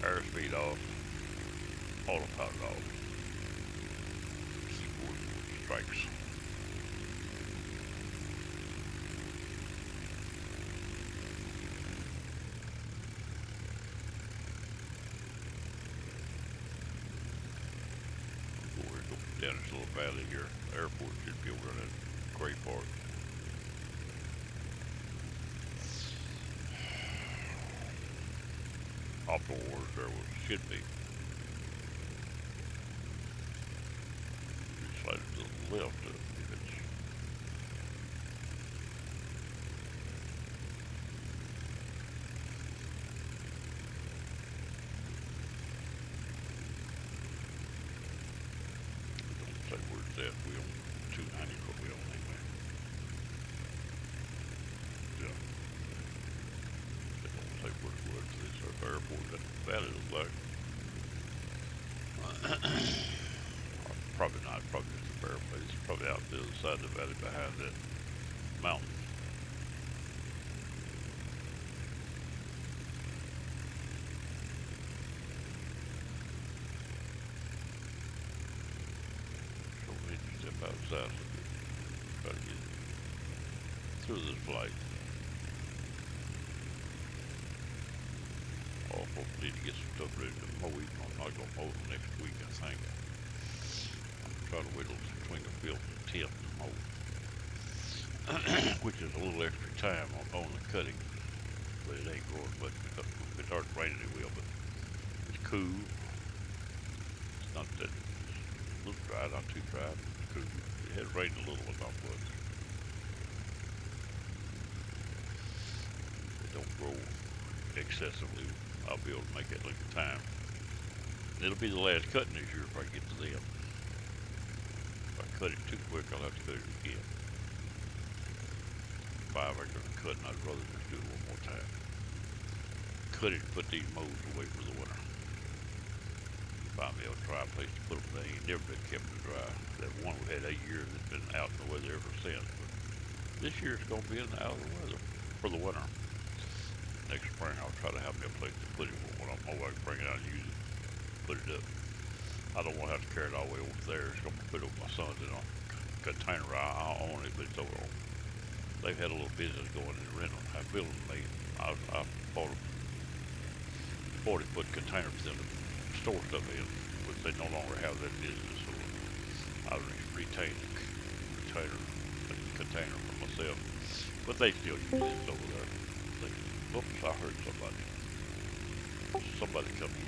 Airspeed off. Autopilot off. Keyboard strikes. Go down this little valley here. The airport should be over in that gray part. Off the wars there should be. Slide it to the left if it's. Don't say where it's at. We on 290, but we on anyway. Yeah. They don't say where it was. It's our airport. That valley looks like. Probably not. Probably just a bare place. Probably out the other side of the valley behind that mountain. So we need to step outside so we try to get through this flight. Oh, hopefully need to get some stuff ready to mow. I'm not going to mow it next week, I think. I'm trying to wait between the 5th and 10th to mow. Which is a little extra time on the cutting. But it ain't growing much because if it starts raining it will, but it's cool. It's not that, it's a little dry, not too dry, but it's cool. It had rained a little, but not much. It don't grow excessively. I'll be able to make that length of time. It'll be the last cutting this year if I get to them. If I cut it too quick, I'll have to cut it again. 5 acres of cutting, I'd rather just do it one more time. Cut it and put these mows away for the winter. Find me a dry place to put them. They ain't never been kept dry. That one we had 8 years that's been out in the weather ever since. But this year it's going to be in the out of the weather for the winter. Next spring I'll try to have me a place to put it when I'm mow. I can bring it out and use it, put it up. I don't want to have to carry it all the way over there. It's going to put it with my son's in a container. I own it, but it's over on. They've had a little business going in rental. I built them. I bought a 40-foot container for them to store stuff in, but they no longer have that business. So I retained the container for myself. But they still use this over there. They, oops, I heard somebody. Somebody come in.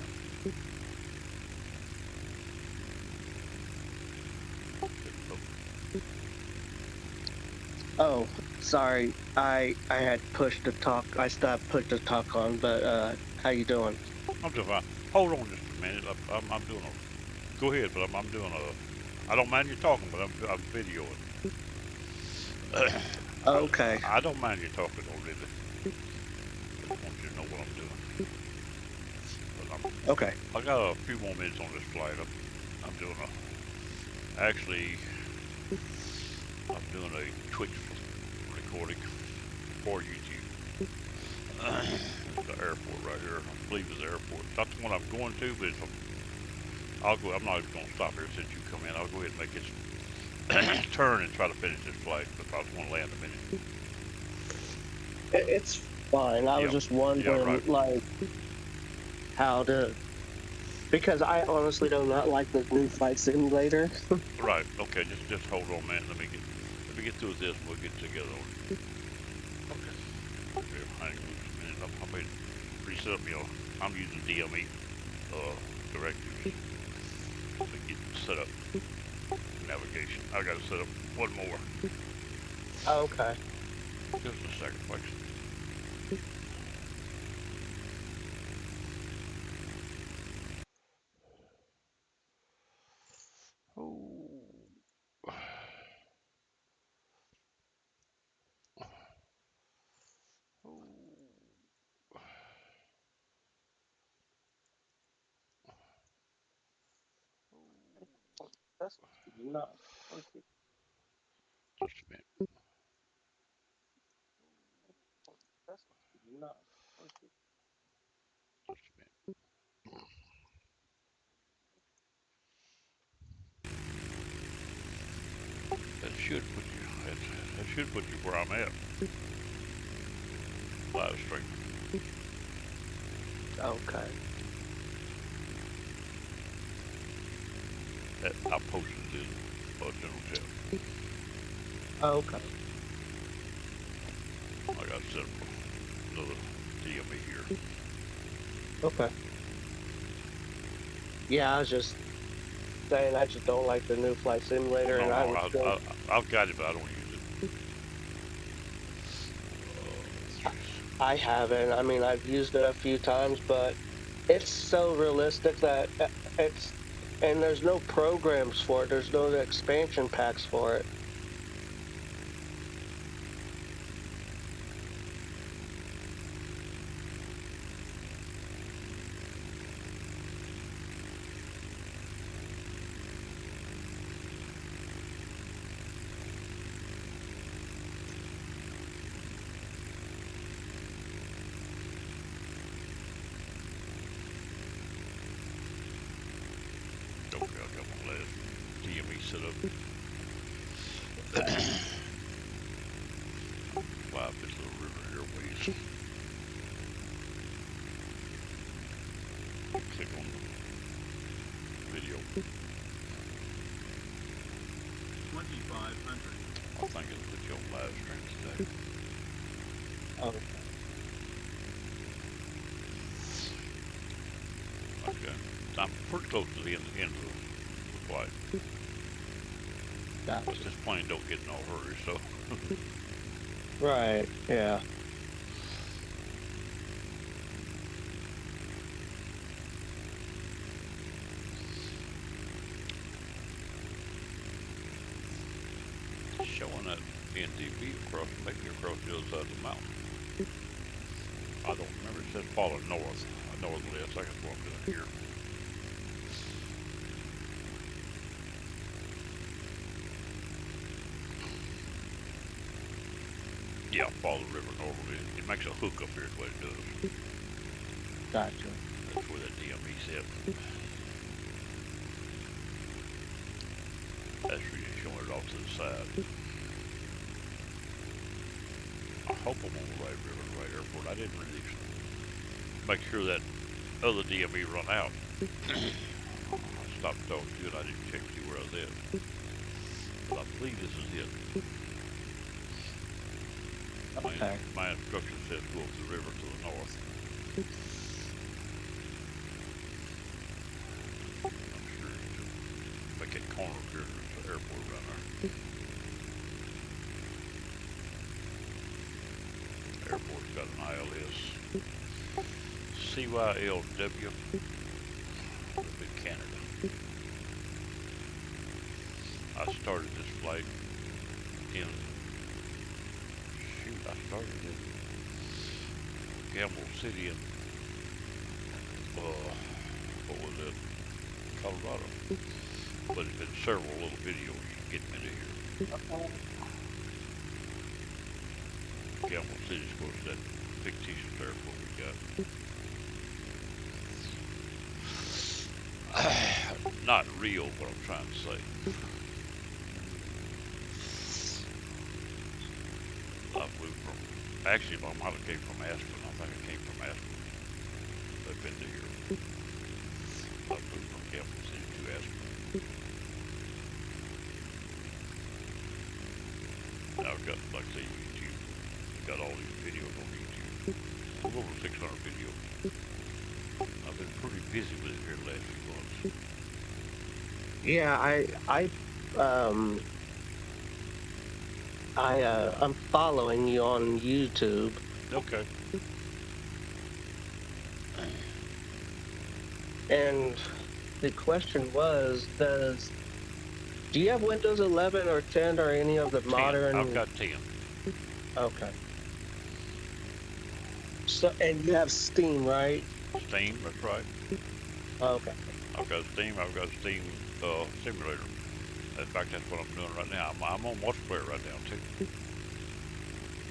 Oh, sorry. I had pushed the talk. I stopped put the talk on, but how you doing? I'm doing fine. Hold on just a minute. I'm doing a. Go ahead, but I'm doing a. I don't mind you talking, but I'm videoing. Okay. I don't mind you talking, though, really. I just want you to know what I'm doing. But Okay. I got a few more minutes on this flight. I'm doing a. Actually, I'm doing a Twitch recording for YouTube. The airport right here. I believe it's the airport. Not the one I'm going to, but I'll go. I'm not even going to stop here since you come in. I'll go ahead and make this turn and try to finish this flight. But I just want to land a minute. It's fine. I was Yeah, just yeah, wondering, right, like, how to, because I honestly do not like the new flight simulator. right. Okay, just hold on, man. Let me get through this, and we'll get together on it. Okay. Okay, hang loose a minute. I made reset me on. I'm using DME directives to get set up navigation. I got to set up one more. Okay. Just a second, folks. Oh. That's not working. Just a minute. That's not working. Just a minute. That should put you. That should put you where I'm at. Live streaming. Okay. I posted it in general chat. Okay. I got set up another DME here. Okay. Yeah, I was just saying I just don't like the new flight simulator, No, and I no, was still. I've got it, but I don't use it. I haven't. I mean, I've used it a few times, but it's so realistic that it's, and there's no programs for it. There's no expansion packs for it. Okay, I got my last DME set up. Fly up this little river airways. Click on the video. 2,500. I think it'll put you on live stream today. Oh, Okay. I'm pretty close to the end of the flight. gotcha. But this plane don't get in no hurry, so. Right. Yeah. Showing that NDV across, maybe across the other side of the mountain. I don't remember. It says follow north. Northerly, I think that's what I'm doing here. Yeah, follow the river northerly. It makes a hook up here is what it does. Gotcha. That's where that DME's at. That's really showing it off to the side. I hope I'm on the right river, the right airport. I didn't really make sure that other DME run out. I stopped talking to you and I didn't check to see where I was at. But I believe this is it. Okay. My instruction says go up the river to the north. I'm sure to make that corner up here, there's an airport around there. Airport's got an ILS. CYLW, up in Canada. I started this flight in, shoot, I started in Gamble City in, what was it, Colorado. But it's been several little videos getting me to here. Gamble City's, of course, that fictitious airport we got. Not real, what I'm trying to say. I moved from, actually, I might have came from Aspen. I think I came from Aspen. I've been to here. I moved from Gamble City to Aspen. Now I've got, like I say, YouTube. I've got all these videos on YouTube. Over 600 videos. I've been pretty busy with it here the last few months. Yeah, um, I'm following you on YouTube, Okay. and the question was, do you have Windows 11 or 10 or any of the 10. I've modern? got 10. Okay. So, and you have Steam, right? Steam, that's right. Okay. I've got Steam. I've got Steam Simulator. In fact, that's what I'm doing right now. I'm on multiplayer right now too.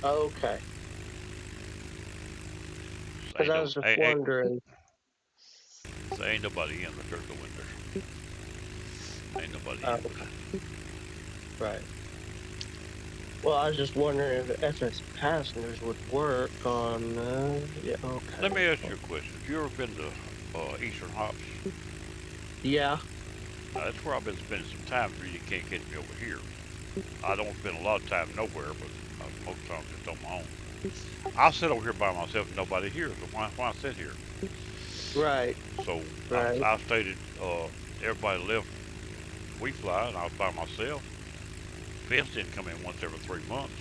Okay. So Because I was just wondering. ain't nobody in the critical windows. Ain't nobody in with Okay. it. Right. Well, I was just wondering if FS passengers would work on. Yeah. Let Okay. me ask you a question. Have you ever been to Eastern Hops? Yeah. Now, that's where I've been spending some time. You can't get me over here. I don't spend a lot of time nowhere, but most times just on my own. I sit over here by myself and nobody here, so why sit here? Right. So Right. I stated, everybody left We Fly, and I was by myself. Vince didn't come in once every 3 months.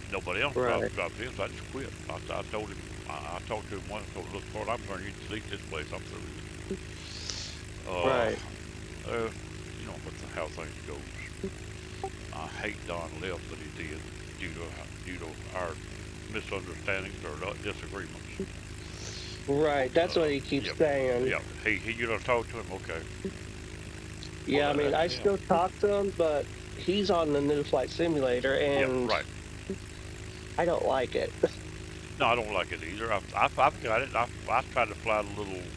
Nobody else Right. dropped in, so I just quit. I told him, I talked to him once, told him, look, Ford, I'm going to delete this place. I'm through with it. Right. You know what how things goes. I hate Don left, but he did due to our misunderstandings or disagreements. Right. That's what he keeps Yep, saying. yep. You don't talk to him, okay? Well, Yeah. I mean, that's I him. still talk to him, but he's on the new flight simulator, Yep, and right. I don't like it. No, I don't like it either. I've got it. I tried to fly a little.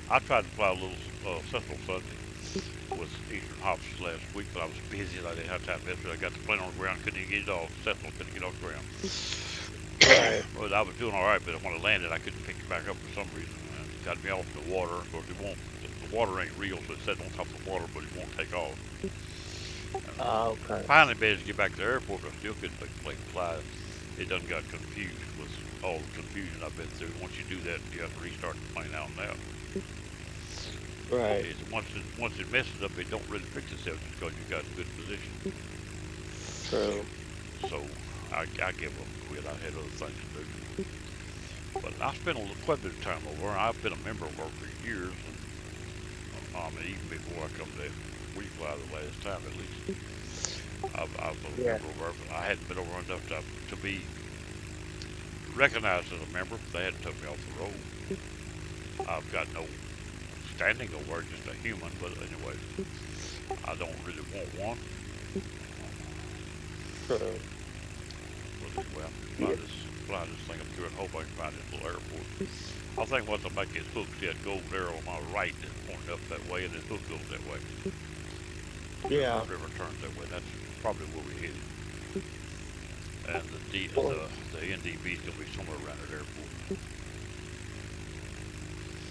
I tried to fly a little Central Sunday with Eastern Hops last week, but I was busy and I didn't have time yesterday. I got the plane on the ground, couldn't even get it off. Central couldn't get off the ground. Right. Well, I was doing all right, but when I landed, I couldn't pick it back up for some reason. And it got me off in the water. Of course, it won't. The water ain't real, so it sat on top of the water, but it won't take off. Okay. Finally managed to get back to the airport, but I still couldn't make the plane fly. It done got confused with all the confusion I've been through. Once you do that, you have to restart the plane out and out. Right. Once it messes up, it don't really fix itself just because you got in good position. True. So I give up and quit. I had other things to do. But I spent quite a bit of time over, and I've been a member of her for years. And even before I come to WeFly the last time, at least, I've been a Yeah. member of her. But I hadn't been over enough to be recognized as a member. They hadn't took me off the roll. I've got no standing over, just a human. But anyway, I don't really want one. True. But anyway, I'm Yeah. fly this thing up through and hope I can find this little airport. I think once I make this hook, see that gold arrow on my right that's pointing up that way, and this hook goes that way. Yeah. River turns that way. That's probably where we're headed. And Well, the NDB is gonna be somewhere around that airport.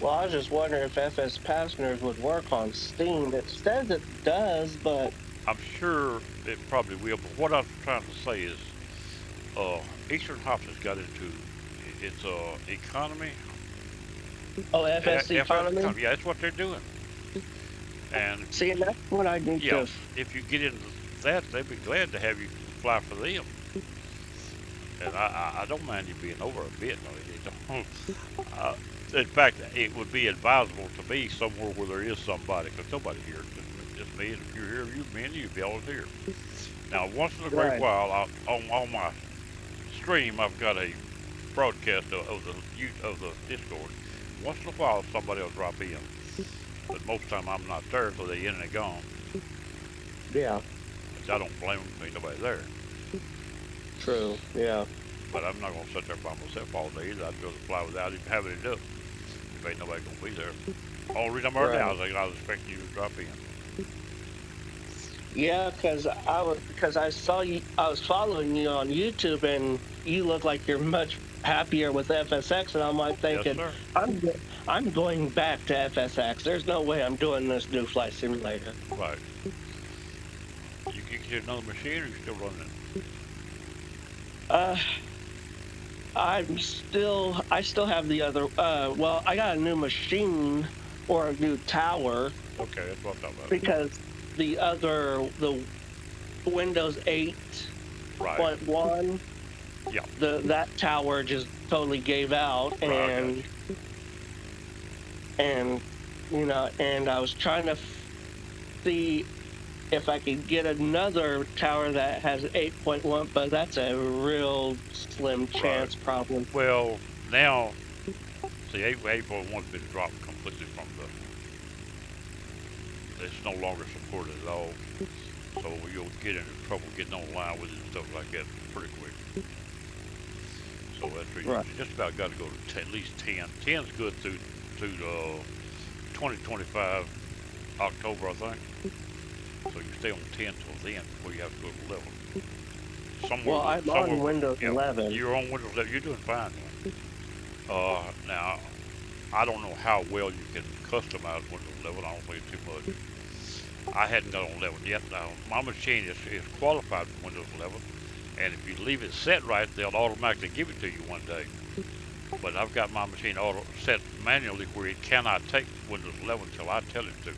well, I was just wondering if FS passengers would work on Steam. It says it does, but I'm sure it probably will. But what I'm trying to say is, Eastern Hops has got into it's economy. Oh, FS FS economy. economy. Yeah, that's what they're doing. And if See, and that's what I need yeah, to. if you get into that, they'd be glad to have you fly for them. And I don't mind you being over a bit. No, it don't. Uh, in fact, it would be advisable to be somewhere where there is somebody, because nobody here, just me. And if you're here, me and you'd be all here. Now, once in a great Right. while, on my stream, I've got a broadcast of the Discord. Once in a while, somebody will drop in, but most of the time I'm not there, so they in and they gone. Yeah. Which I don't blame them. Ain't nobody there. True. Yeah. But I'm not gonna sit there by myself all day either. I'd rather fly without even having it up. If ain't nobody gonna be there. Only reason I'm here now Right. is I was expecting you to drop in. Yeah, because I saw you. I was following you on YouTube, and you look like you're much happier with FSX, and I'm like Yes, thinking, sir. I'm going back to FSX. There's no way I'm doing this new flight simulator. Right. You can get another machine, or you still running it? Uh, I still have the other. Well, I got a new machine or a new tower Okay, that's what I'm talking about. because the Windows 8.1 Right. Yeah. that tower just totally gave out, Right. I got and you. and and I was trying to see if I could get another tower that has 8.1, but that's a real slim Right. chance problem. Well, now see, 8.1's been dropped completely from the. It's no longer supported at all. So you'll get into trouble getting online with it and stuff like that pretty quick. So that's where you Right. just about got to go to at least 10. 10's good through 2025 October, I think. So you stay on 10 till then before you have to go to 11. Well, I'm on Windows Yeah, 11. you're on Windows 11. You're doing fine then. Now I don't know how well you can customize Windows 11. I don't think too much. I hadn't got on 11 yet. Now my machine is qualified for Windows 11, and if you leave it set right, they'll automatically give it to you one day. But I've got my machine auto set manually where it cannot take Windows 11 until I tell it to.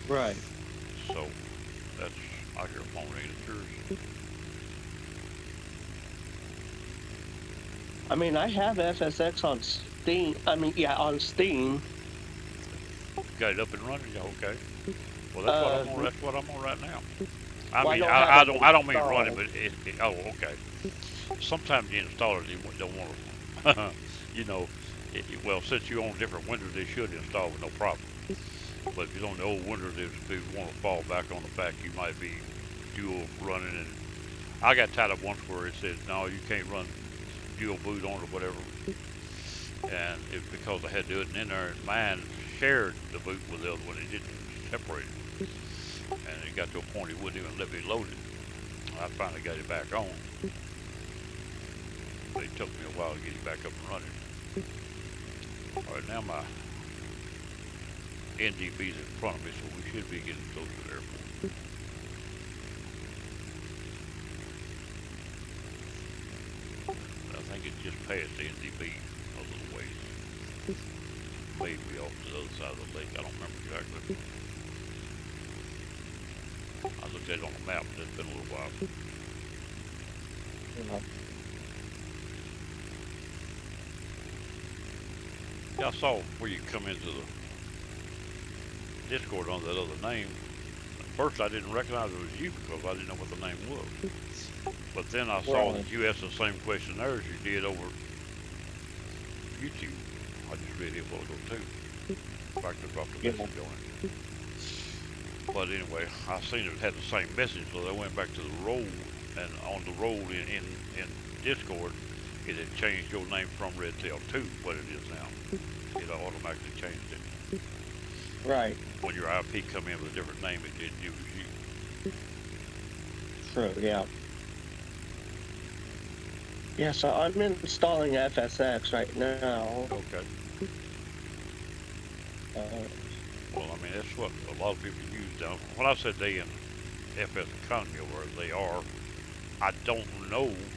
Right. So that's I hear phone ain't it yours? I mean, I have FSX on Steam. I mean, yeah, on Steam. Got it up and running? Yeah, okay. Well, that's what Uh, I'm on. That's what I'm on right now. I well, I mean, don't have it I don't mean running, installed. but oh, okay. Sometimes the installers don't want to, well, since you own different Windows, they should install with no problem. But if you own the old Windows, they want to fall back on the fact you might be dual running. And I got tied up once where it said, no, you can't run dual boot on or whatever. And it's because I had to do it in there, and mine shared the boot with the other one. It didn't separate it. And it got to a point it wouldn't even let me load it. I finally got it back on. But it took me a while to get it back up and running. All right, now my NDB's in front of me, so we should be getting close to the airport. I think it just passed the NDB a little ways. Maybe off to the other side of the lake. I don't remember exactly. I looked at it on the map, but it's been a little while. You know. Yeah, I saw where you come into the Discord under that other name. At first, I didn't recognize it was you because I didn't know what the name was. But then I saw Right. that you asked the same question there as you did over YouTube. I just read it a while ago too. In fact, I dropped a Yeah. message on it. But anyway, I seen it had the same message, so I went back to the role, and on the role in Discord, it had changed your name from Redtail to what it is now. It automatically changed it. Right. When your IP come in with a different name, it was you. True. Yeah. Yeah. So I'm installing FSX right now. Okay. Uh, Well, I mean, that's what a lot of people use now. When I said they in FS economy over there, they are. I don't know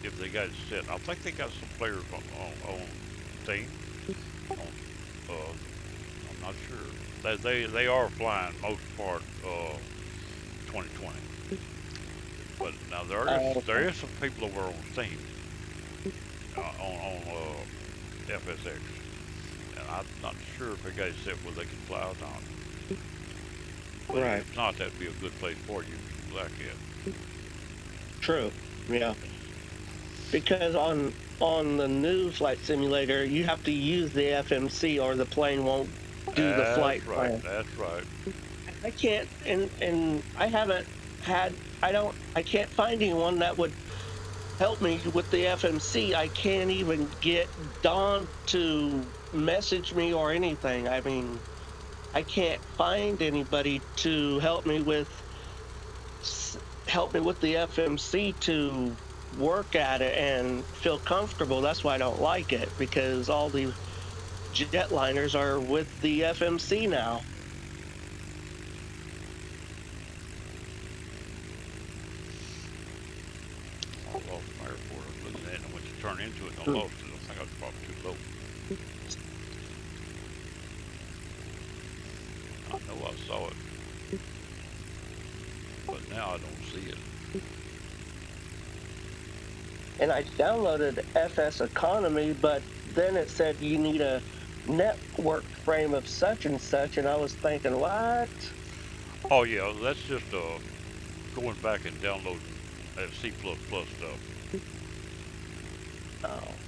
if they got it set. I think they got some players on team. On, I'm not sure. They are flying most part 2020. But now there Okay. is some people over on Steam on FSX, and I'm not sure if they got it set where they can fly out on. But Right. if not, that'd be a good place for you if you like it. True. Yeah. Because on the new flight simulator, you have to use the FMC or the plane won't do the flight That's right. plan. That's right. I can't, and I haven't had, I can't find anyone that would help me with the FMC. I can't even get Don to message me or anything. I mean, I can't find anybody to help me with the FMC to work at it and feel comfortable. That's why I don't like it, because all the jetliners are with the FMC now. I lost my airport. I was looking at it and I went to turn into it and I lost it. I think I was probably too low. I know I saw it, but now I don't see it. And I downloaded FS Economy, but then it said you need a network frame of such and such, and I was thinking, what? Oh yeah, that's just going back and downloading that C++ stuff. Oh,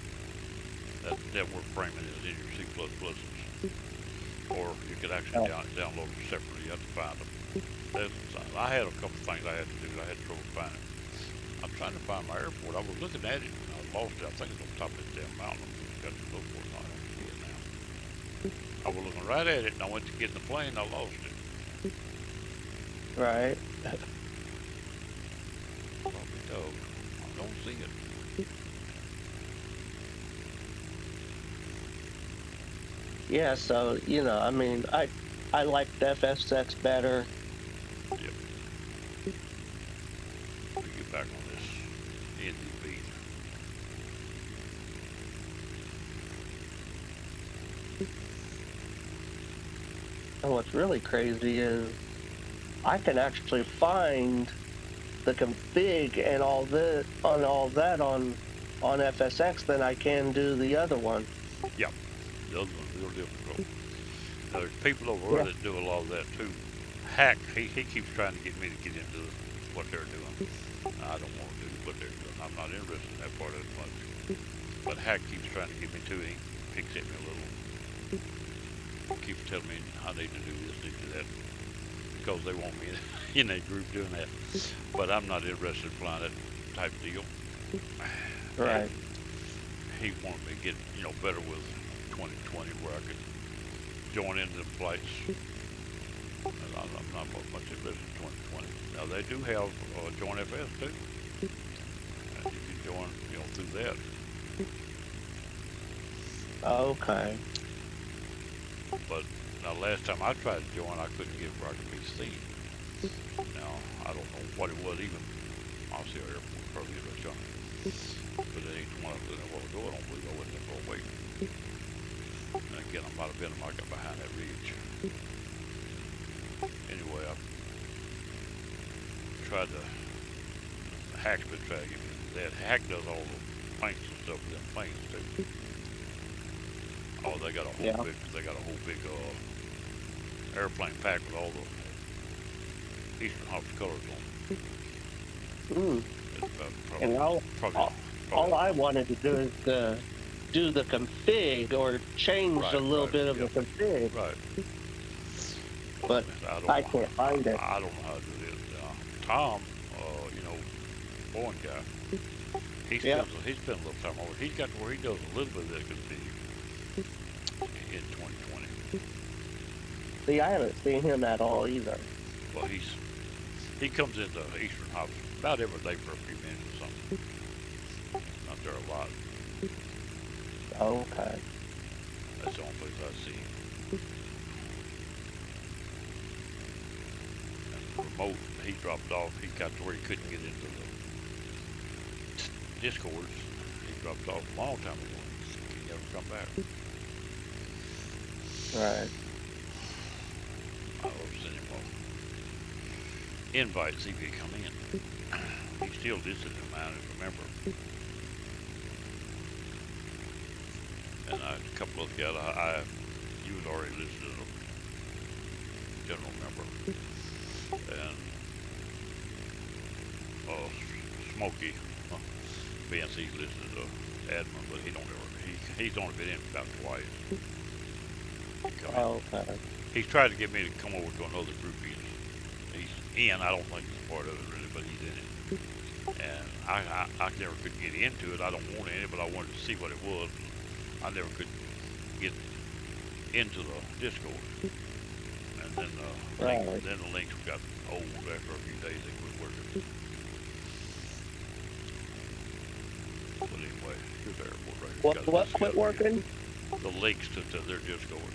That network framing is in your C++s. Or you could actually oh, download them separately. You have to find them. I had a couple things I had to do. I had trouble finding. I'm trying to find my airport. I was looking at it and I lost it. I think it's on top of that damn mountain. I got to look for it. I don't see it now. I was looking right at it and I went to get in the plane and I lost it. right. Probably dog. I don't see it. Yeah, so, I mean, I liked FSX better. Yep. Let me get back on this NDB. And what's really crazy is I can actually find the config and all that on FSX than I can do the other one. Yep. The other one's real difficult. Now, there's people over Yeah. there that do a lot of that too. Hack, he keeps trying to get me to get into what they're doing. I don't want to do what they're doing. I'm not interested in that part as much. But Hack keeps trying to get me to it. He picks at me a little. Keeps telling me I need to do this, need to do that. Because they want me in a group doing that. But I'm not interested in flying that type deal. Right. And he wanted me to get, better with 2020 where I could join into the flights. And I'm not much interested in 2020. Now they do have Join FS too. And you can join, through that. Okay. But now last time I tried to join, I couldn't get where I could be seen. Now I don't know what it was even. I'll see our airport probably is right on. But it ain't one of them a while ago. I don't believe I went there for a week. And again, I might have been, I got behind that ridge. Anyway, I tried to, Hack's been trying to get me into that. Hack does all the planks and stuff with them planes too. Oh, they got a Yeah. whole big airplane pack with all the Eastern Hops colors on it. Mm. It's about And all I wanted to do is do the config or change a little right, bit of the yep, config, right. but I can't find it. I don't know how to do this. Tom, Bowen guy, he Yeah. spends a little time over. He's got to where he does a little bit of that config in 2020. See, I haven't seen him at all either. Well, he comes into Eastern Hops about every day for a few minutes or something. Not there a lot. Okay. That's the only place I see him. And the remote, he dropped off. He got to where he couldn't get into Discords. He dropped off a long time ago. He never come back. Right. I will send him an invite, see if he come in. He's still listed in mine as a member. And a couple of guys, you was already listed as a general member. And Smokey, BNC's listed as a admin, but he don't ever, he's only been in about twice. Oh, okay. He's tried to get me to come over to another group he's in. I don't think he's part of it really, but he's in it. And I never could get into it. I don't want in it, but I wanted to see what it was. I never could get into the Discord. And then the links got old after a few days. They quit working. But anyway, here's the airport right here. What quit working? The links to their Discord.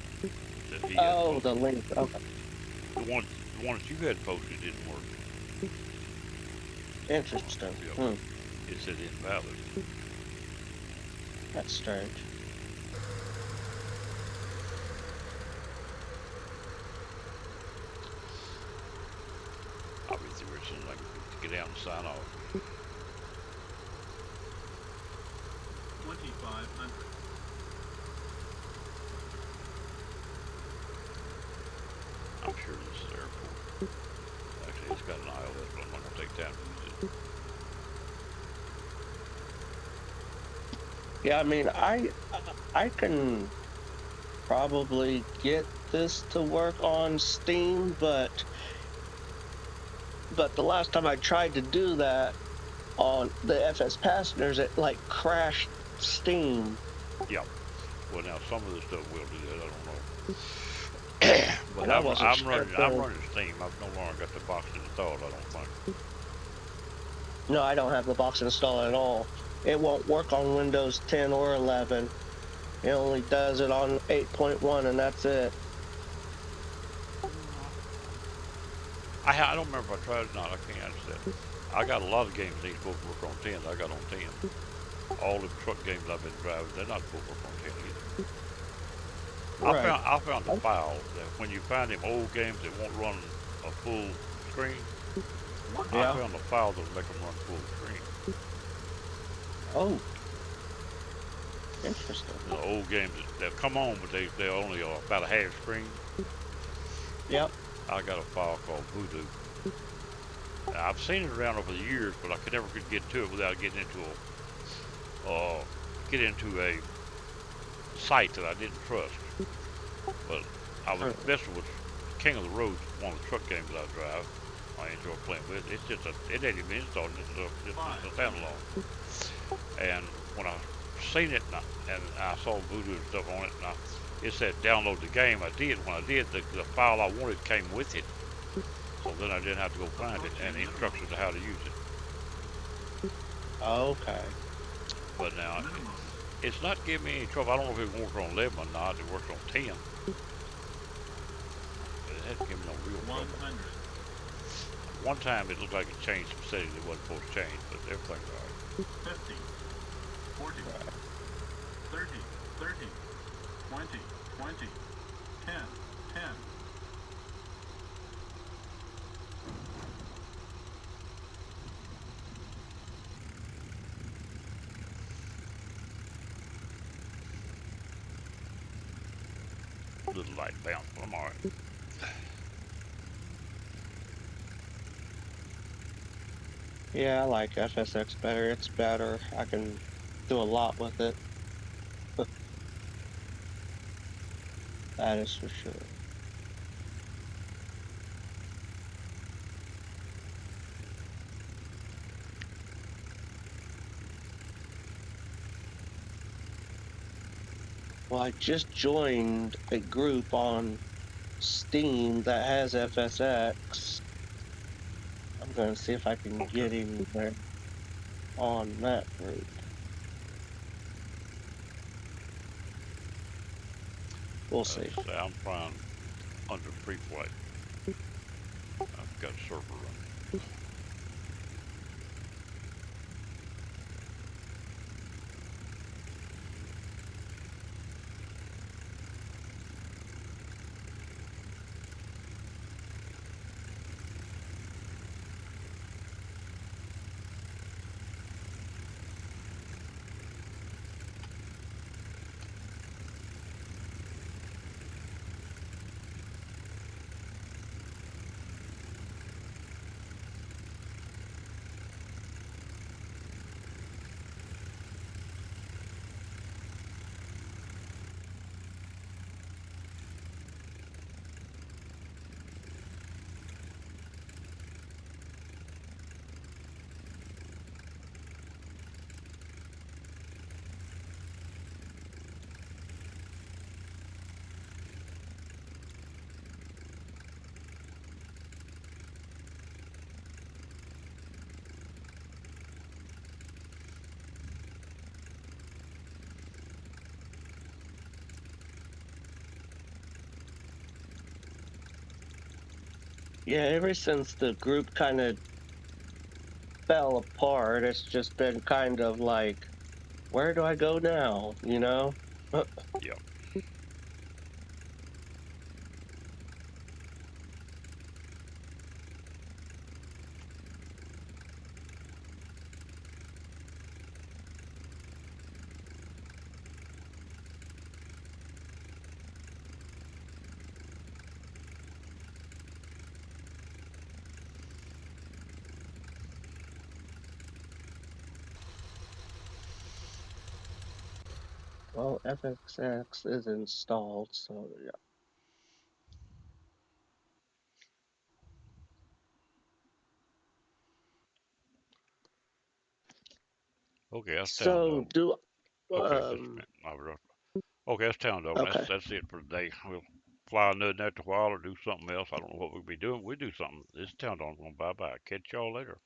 That he Oh, the link. Okay. The one that you had posted didn't work. Interesting. Yeah. It said invalid. That's strange. I'll be through it soon as I can get out and sign off. 2500. I'm sure this is the airport. Actually, it's got an ILS, but I'm not going to take time to use it. Yeah, I mean, I can probably get this to work on Steam, but the last time I tried to do that on the FS Passengers, it like crashed Steam. Yeah. Well, now some of the stuff will do that. I don't know. But I'm running Steam. I've no longer got the box installed. I don't think. No, I don't have the box installed at all. It won't work on Windows 10 or 11. It only does it on 8.1, and that's it. I don't remember if I tried it or not. I can't understand. I got a lot of games that ain't supposed to work on 10. I got on 10. All the truck games I've been driving, they're not supposed to work on 10 either. Right. I found the file that when you find them old games that won't run a full screen, I found the file that'll make them run full screen. Oh. Interesting. The old games that come on, but they're only about a half screen. Yep. I got a file called Voodoo. Now, I've seen it around over the years, but I could never get to it without getting into a site that I didn't trust. But I was messing with King of the Road, one of the truck games that I drive. I enjoy playing with it. It's just it ain't even installed. It's a standalone. And when I seen it and I saw Voodoo and stuff on it, and it said download the game. I did. When I did, the file I wanted came with it. So then I didn't have to go find it and instructions on how to use it. Okay. But now, it's not giving me any trouble. I don't know if it works on 11 or not. It works on 10. But it hasn't given me no real trouble. 100. One time it looked like it changed some settings it wasn't supposed to change, but everything's all right. 50. 40. 30. 30. 20. 20. 10. 10. Little light bounce, but I'm all right. Yeah, I like FSX better. It's better. I can do a lot with it. That is for sure. Well, I just joined a group on Steam that has FSX. I'm going to see if I can get in there on that group. We'll see. I'm trying under pre-flight. I've got a server running. Yeah, ever since the group kind of fell apart, it's just been kind of like, where do I go now? You know? Yep. Well, FSX is installed, so yeah. Okay, that's town So dog. do Okay, just a um minute. Okay, that's town dog. okay. That's it for today. We'll fly another after a while or do something else. I don't know what we'll be doing. We do something. This town dog's gonna bye bye. Catch y'all later.